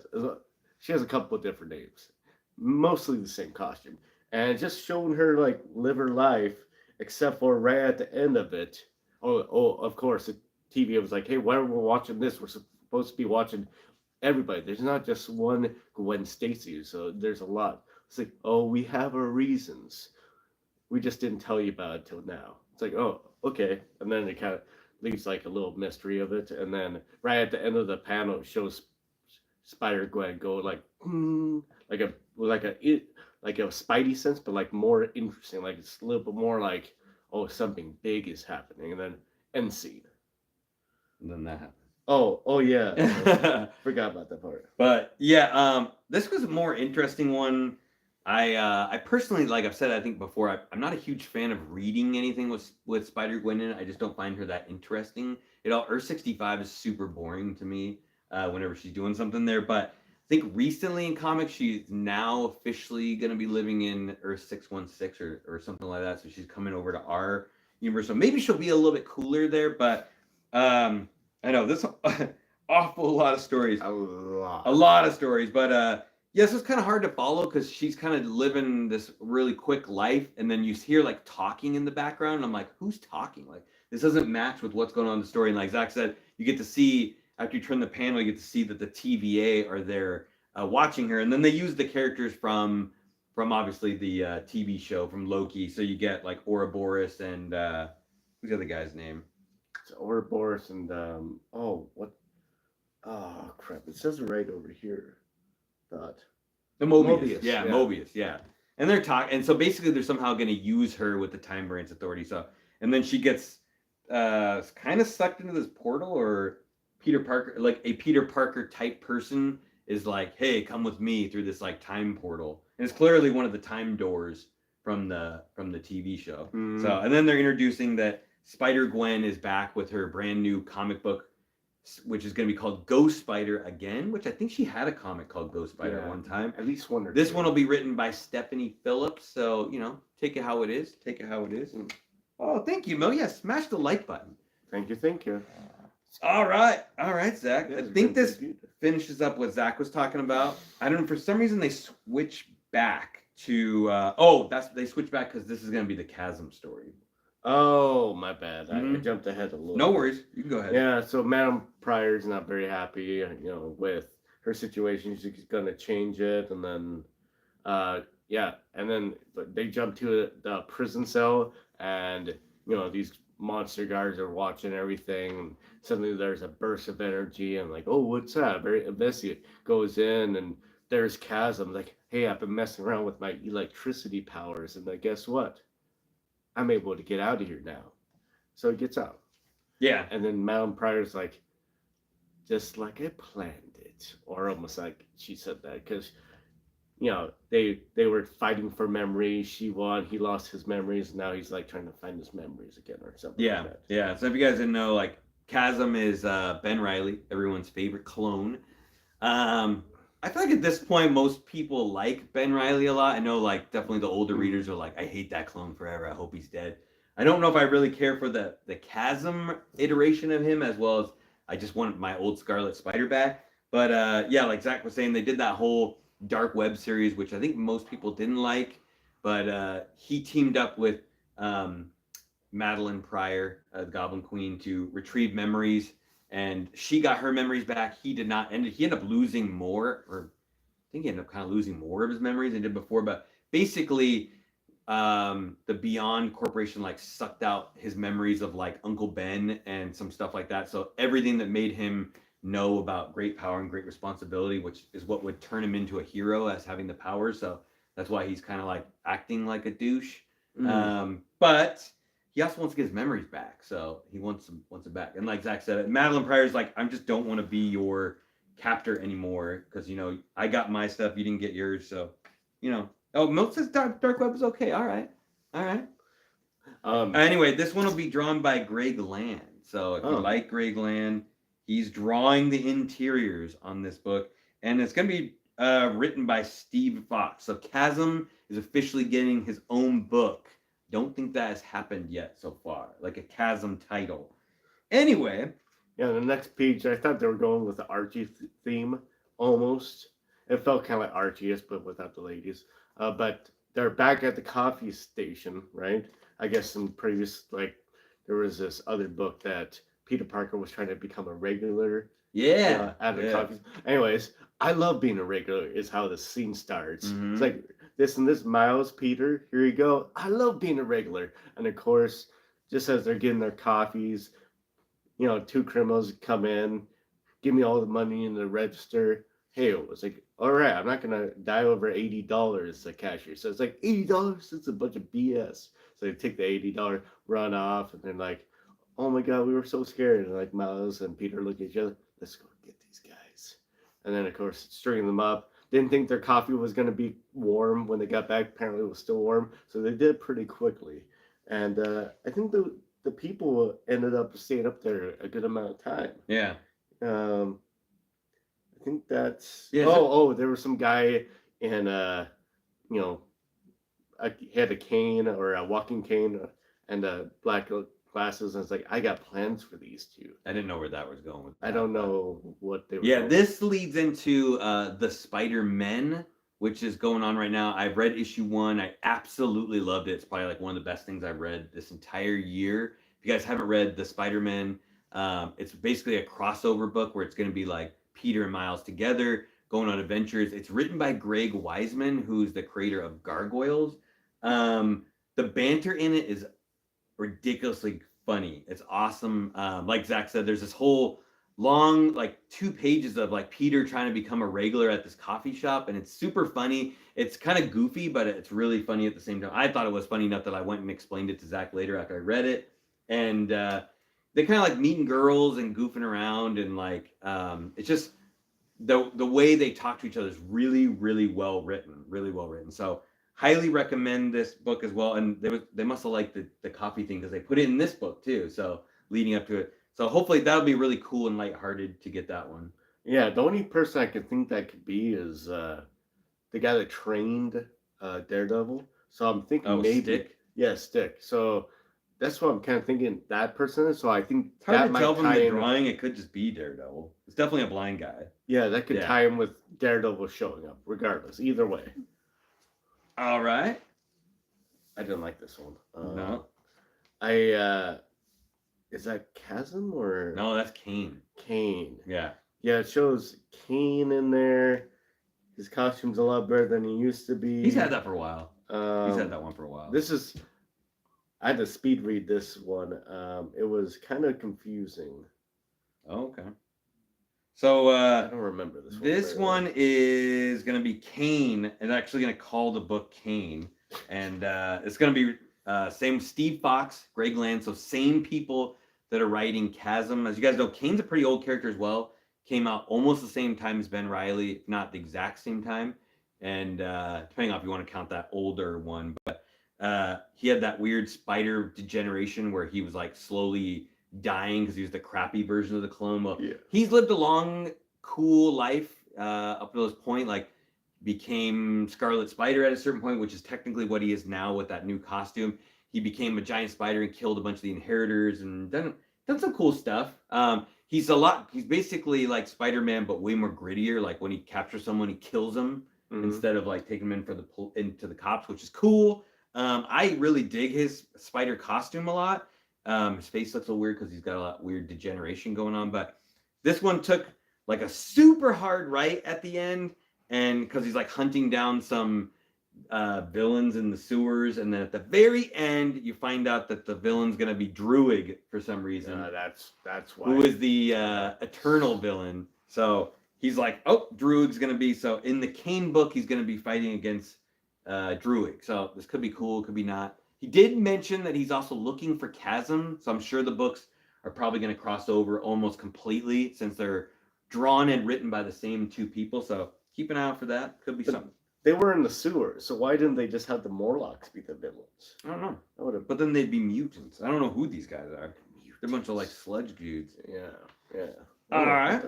she has a couple of different names, mostly the same costume. and just showing her like live her life, except for right at the end of it. Oh, of course, the TV was like, hey, why are we watching this? We're supposed to be watching everybody. There's not just one Gwen Stacy, so there's a lot. It's like, oh, we have our reasons. We just didn't tell you about it till now. It's like, oh, okay. And then it kind of leaves like a little mystery of it. And then right at the end of the panel, it shows Spider Gwen go like, like a Spidey sense, but like more interesting. Like it's a little bit more like, oh, something big is happening. And then end scene. And then that happened. Oh yeah. Forgot about that part. But yeah, this was a more interesting one. I personally, like I've said, I think before, I'm not a huge fan of reading anything with Spider Gwen in it. I just don't find her that interesting. Earth 65 is super boring to me whenever she's doing something there. But I think recently in comics, she's now officially going to be living in Earth 616 or something like that. So she's coming over to our universe. So maybe she'll be a little bit cooler there. But I know this awful lot of stories. A lot of stories. But yes, it's kind of hard to follow because she's kind of living this really quick life, and then you hear like talking in the background. And I'm like, who's talking? Like this doesn't match with what's going on in the story. And like Zach said, you get to see after you turn the panel, you get to see that the TVA are there watching her, and then they use the characters from obviously the TV show from Loki. So you get like Ouroboros and who's the other guy's name? It's Ouroboros and what? Oh crap! It says it right over here. The Mobius. Yeah, Mobius, yeah. And they're talking, and so basically they're somehow going to use her with the Time Variance Authority. So, and then she gets kind of sucked into this portal, or Peter Parker, like a Peter Parker type person is like, hey, come with me through this like time portal. And it's clearly one of the time doors from the TV show. So, and then they're introducing that Spider-Gwen is back with her brand new comic book, which is going to be called Ghost Spider again, which I think she had a comic called Ghost Spider at one time. At least one or This two. one will be written by Stephanie Phillips, so, take it how it is. Take it how it is. And, oh, thank you, Mo. Yeah, smash the like button. Thank you. All right, Zach. I think this finishes up what Zach was talking about. I don't know, for some reason they switch back to, they switch back because this is going to be the Chasm story. Oh, my bad. I jumped ahead a little. No worries. You can go ahead. Yeah, so Madame Pryor's not very happy, with her situation. She's going to change it. And then, and then they jump to the prison cell. And, these monster guards are watching everything. And suddenly there's a burst of energy. And like, oh, what's that? Very investigate. Goes in and there's Chasm. Like, hey, I've been messing around with my electricity powers. And like, guess what? I'm able to get out of here now. So he gets out. Yeah. And then Madame Pryor's like, just like I planned it. Or almost like she said that. Because, they were fighting for memories. She won. He lost his memories. And now he's like trying to find his memories again or something like that. Yeah. So if you guys didn't know, like, Chasm is Ben Reilly, everyone's favorite clone. I feel like at this point, most people like Ben Reilly a lot. I know, like, definitely the older readers are like, I hate that clone forever. I hope he's dead. I don't know if I really care for the Chasm iteration of him, as well as I just want my old Scarlet Spider back. But, like Zach was saying, they did that whole dark web series, which I think most people didn't like. But he teamed up with Madeline Pryor, the Goblin Queen, to retrieve memories. And she got her memories back. He did not. And he ended up losing more, or I think he ended up kind of losing more of his memories than he did before. But basically, the Beyond Corporation like sucked out his memories of like Uncle Ben and some stuff like that. So everything that made him know about great power and great responsibility, which is what would turn him into a hero as having the power. So that's why he's kind of like acting like a douche. But he also wants to get his memories back, so he wants it back. And like Zach said, Madeline Pryor's like, I just don't want to be your captor anymore because I got my stuff, you didn't get yours, so Oh, Milt says Dark Web is okay. All right. Anyway, this one will be drawn by Greg Land. So if you like Greg Land, he's drawing the interiors on this book, and it's going to be written by Steve Fox. So Chasm is officially getting his own book. Don't think that has happened yet so far, like a Chasm title. Anyway. Yeah, the next page, I thought they were going with the Archie theme, almost. It felt kind of like Archie-ish, but without the ladies. But they're back at the coffee station, right? I guess in previous, like, there was this other book that Peter Parker was trying to become a regular. Yeah. At the coffee. Anyways, I love being a regular. Is how the scene starts. Mhm. It's like this and this. Miles, Peter, here you go. I love being a regular. And of course, just as they're getting their coffees, two criminals come in, give me all the money in the register. Hey, it was like, all right, I'm not gonna die over $80. The cashier says, like, $80. It's a bunch of BS. So they take the $80, run off, and they're like, oh my god, we were so scared. And like Miles and Peter look at each other. Let's go get these guys. And then of course stringing them up. Didn't think their coffee was gonna be warm when they got back. Apparently it was still warm, so they did it pretty quickly. And I think the people ended up staying up there a good amount of time. Yeah. I think that's. Yeah, There was some guy in he had a cane or a walking cane and black glasses, and it's like, I got plans for these two. I didn't know where that was going with that. I don't know what they were. Yeah, this leads into the Spider-Men, which is going on right now. I've read issue 1. I absolutely loved it. It's probably like one of the best things I've read this entire year. If you guys haven't read the Spider-Men, it's basically a crossover book where it's going to be like Peter and Miles together going on adventures. It's written by Greg Weisman, who's the creator of Gargoyles. The banter in it is ridiculously funny. It's awesome. Like Zach said, there's this whole long, like 2 pages of like Peter trying to become a regular at this coffee shop, and it's super funny. It's kind of goofy, but it's really funny at the same time. I thought it was funny enough that I went and explained it to Zach later after I read it. And they kind of like meeting girls and goofing around, and like it's just the way they talk to each other is really, really well written. So highly recommend this book as well. And they must have liked the coffee thing because they put it in this book too. So leading up to it. So hopefully that'll be really cool and lighthearted to get that one. Yeah, the only person I could think that could be is the guy that trained Daredevil. So I'm thinking maybe Stick? Yeah, Stick. So that's what I'm kind of thinking that person is. So I think It's hard that to might tell from tie the in. drawing. It could just be Daredevil. It's definitely a blind guy. Yeah, that could Yeah. tie in with Daredevil showing up, regardless. Either way. All right. I didn't like this one. No. Is that Chasm or No, that's Kane. Kane? Yeah. Yeah, it shows Kane in there. His costume's a lot better than he used to be. He's had that for a while. He's had Um, that one for a while. I had to speed read this one. It was kind of confusing. Oh, okay. So I don't remember this one. this very well. one is going to be Kane, and actually going to call the book Kane, and it's going to be same Steve Fox, Greg Land, so same people that are writing Chasm. As you guys know, Kane's a pretty old character as well. Came out almost the same time as Ben Reilly, if not the exact same time, and depending on if you want to count that older one, but he had that weird spider degeneration where he was like slowly dying because he was the crappy version of the clone. Well, Yeah. he's lived a long, cool life up to this point. Like, became Scarlet Spider at a certain point, which is technically what he is now with that new costume. He became a giant spider and killed a bunch of the inheritors and done some cool stuff. He's basically like Spider-Man, but way more grittier. Like when he captures someone, he kills them instead of like taking them into the cops, which is cool. I really dig his spider costume a lot. His face looks a little weird because he's got a lot weird degeneration going on. But this one took like a super hard right at the end, and because he's like hunting down some villains in the sewers, and then at the very end you find out that the villain's gonna be Druig for some reason. That's why. Who is the eternal villain? So he's like, oh, Druig's gonna be. So in the Kane book, he's gonna be fighting against Druig. So this could be cool, could be not. He did mention that he's also looking for Chasm, so I'm sure the books are probably going to cross over almost completely since they're drawn and written by the same 2 people. So keep an eye out for that. Could be something. They were in the sewers, so why didn't they just have the Morlocks be the villains? I don't know. That would have. But then they'd be mutants. I don't know who these guys are. They're a bunch of like sludge dudes. Yeah. All right.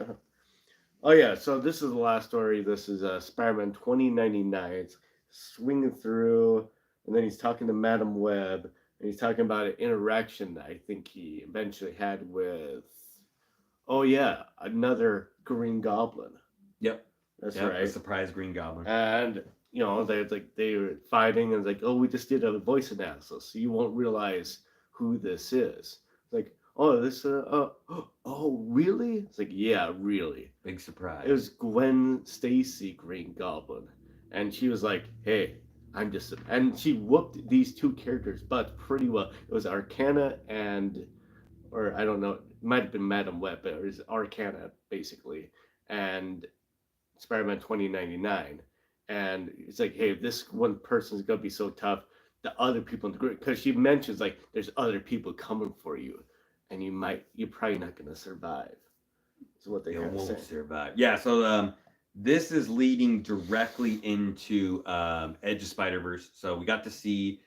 Oh yeah, so this is the last story. This is Spider-Man 2099. It's swinging through, and then he's talking to Madam Web, and he's talking about an interaction that I think he eventually had with, another Green Goblin. Yep. That's Yep, right. a surprise Green Goblin. And they were fighting and like, oh, we just did a voice analysis, so you won't realize who this is. Like, oh, this oh, really? It's like, yeah, really. Big surprise. It was Gwen Stacy, Green Goblin, and she was like, hey, and she whooped these two characters' butts pretty well. It was Arcana or I don't know, it might have been Madam Web, but it was Arcana basically, and Spider-Man 2099. And it's like, hey, this one person's gonna be so tough. The other people in the group, because she mentions like there's other people coming for you, and you're probably not gonna survive. Is what they won't say. survive. Yeah. So this is leading directly into Edge of Spider-Verse. So we got to see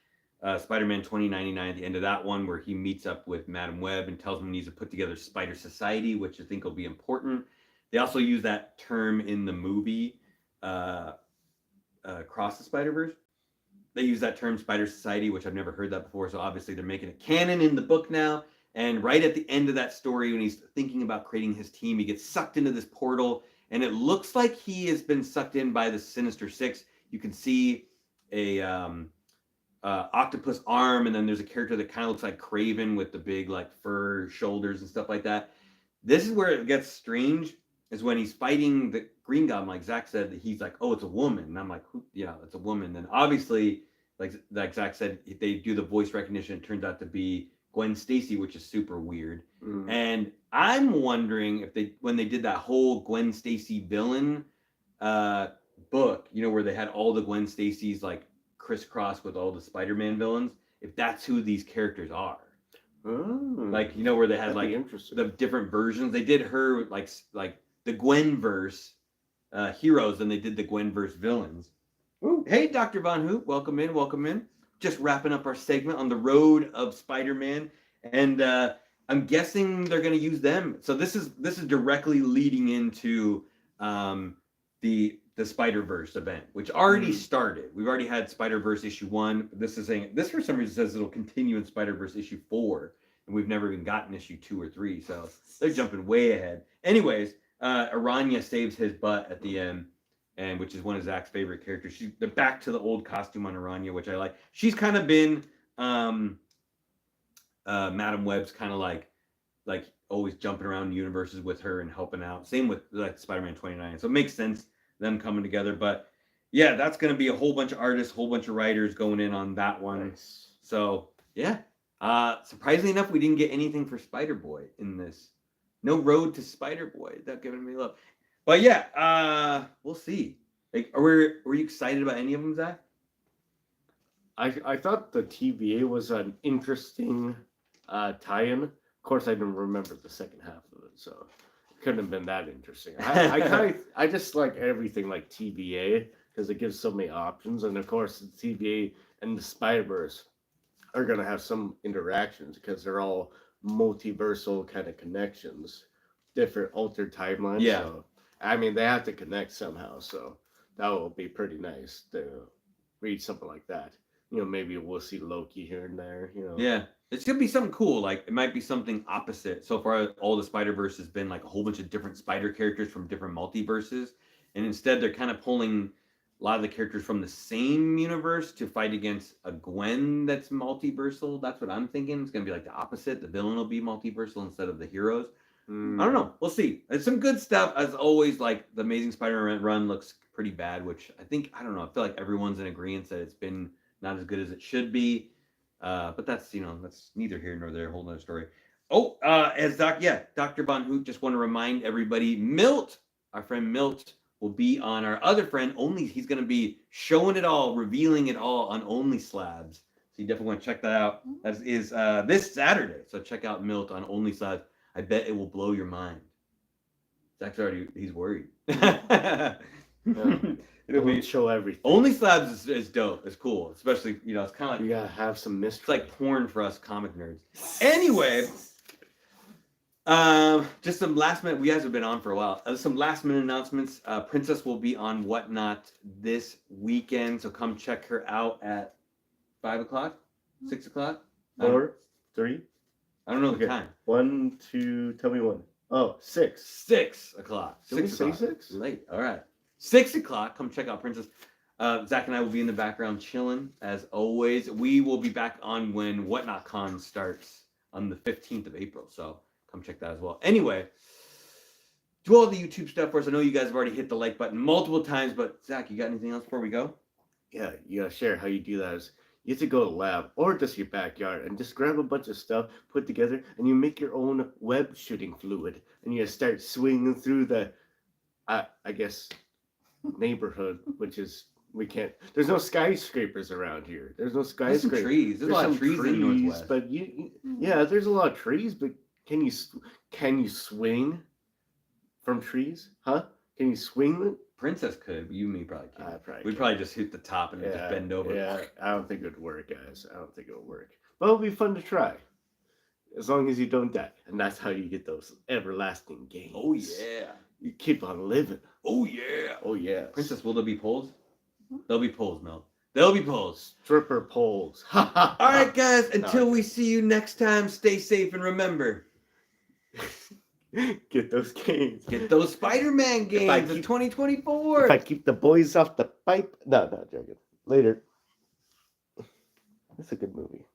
Spider-Man 2099 at the end of that one, where he meets up with Madam Web and tells him he needs to put together Spider Society, which I think will be important. They also use that term in the movie Across the Spider-Verse. They use that term Spider Society, which I've never heard that before. So obviously they're making it canon in the book now. And right at the end of that story, when he's thinking about creating his team, he gets sucked into this portal. And it looks like he has been sucked in by the Sinister Six. You can see a octopus arm, and then there's a character that kind of looks like Kraven with the big like fur shoulders and stuff like that. This is where it gets strange, is when he's fighting the Green Goblin, like Zach said, that he's like, oh, it's a woman. And I'm like, yeah, it's a woman. Then obviously, like Zach said, they do the voice recognition. It turns out to be Gwen Stacy, which is super weird. Mm. And I'm wondering if when they did that whole Gwen Stacy villain book, where they had all the Gwen Stacys like crisscross with all the Spider-Man villains, if that's who these characters are. Like, where they had like the different versions. They did her like the Gwenverse heroes, and they did the Gwenverse villains. Ooh. Hey, Dr. Von Hoop, welcome in. Just wrapping up our segment on the road of Spider-Man, and I'm guessing they're going to use them. So this is directly leading into the Spiderverse event, which already started. We've already had Spiderverse issue 1. But this for some reason says it'll continue in Spiderverse issue 4, and we've never even gotten issue 2 or 3. So they're jumping way ahead. Anyways, Aranya saves his butt at the end, and which is one of Zach's favorite characters. They're back to the old costume on Aranya, which I like. She's kind of been Madam Web's kind of like always jumping around universes with her and helping out. Same with like Spider-Man 29. So it makes sense them coming together. But yeah, that's going to be a whole bunch of artists, whole bunch of writers going in on that one. Nice. So yeah, surprisingly enough, we didn't get anything for Spider-Boy in this. No road to Spider-Boy. That's giving me love. But yeah, we'll see. Like, were you excited about any of them, Zach? I thought the TVA was an interesting tie-in. Of course, I didn't remember the second half of it, so it couldn't have been that interesting. I just like everything like TVA because it gives so many options, and of course, the TVA and the Spiderverse are gonna have some interactions because they're all multiversal kind of connections, different altered timelines. Yeah. So, I mean, they have to connect somehow, so that will be pretty nice to read something like that. Maybe we'll see Loki here and there. Yeah, it's gonna be something cool. Like it might be something opposite. So far, all the Spider-Verse has been like a whole bunch of different spider characters from different multiverses, and instead they're kind of pulling a lot of the characters from the same universe to fight against a Gwen that's multiversal. That's what I'm thinking. It's gonna be like the opposite. The villain will be multiversal instead of the heroes. I don't know. We'll see. It's some good stuff as always. Like the Amazing Spider-Man run looks pretty bad, which I feel like everyone's in agreement that it's been not as good as it should be. But that's that's neither here nor there. Whole nother story. Oh, Dr. Von Hoot, just want to remind everybody, Milt, our friend Milt, will be on our other friend Only. He's going to be showing it all, revealing it all on Only Slabs. So you definitely want to check that out. That is this Saturday. So check out Milt on Only Slabs. I bet it will blow your mind. Zach's he's worried. Yeah. It'll show everything. Only Slabs is dope. It's cool. Especially, it's kind of like... You gotta have some mystery. It's like porn for us comic nerds. Anyway, just some last minute... We guys have been on for a while. Some last minute announcements. Princess will be on Whatnot this weekend. So come check her out at 5 o'clock? 6 o'clock? 4, 3? I don't know the time. 1, 2, tell me when. Oh, 6. 6 o'clock. Did we say 6? Late. All right. 6 o'clock. Come check out Princess. Zach and I will be in the background chilling, as always. We will be back on when Whatnot Con starts on the 15th of April, so come check that as well. Anyway, do all the YouTube stuff for us. I know you guys have already hit the like button multiple times, but Zach, you got anything else before we go? Yeah, you gotta share how you do that. Is you have to go to the lab or just your backyard and just grab a bunch of stuff, put together, and you make your own web shooting fluid, and you start swinging through the, I guess, neighborhood, which is we can't. There's no skyscrapers around here. There's no There's some skyscrapers. trees. There's a lot of trees in Northwest. but yeah, there's a lot of trees. But can you swing from trees? Huh? Can you swing them? Princess could. You and me probably can't. Probably We'd can't. probably just hit the top and just bend over. Yeah, I don't think it would work, guys. I don't think it would work. But it'll be fun to try. As long as you don't die. And that's how you get those everlasting gains. Oh, yeah. You keep on living. Oh, yeah. Oh, yeah. Princess, will there be polls? There'll be polls, Mel. There'll be polls. Stripper poles. All right, guys. Until we see you next time, stay safe and remember. Get those gains. Get those Spider-Man games in 2024. If I keep the boys off the pipe. No, joking. Later. It's a good movie.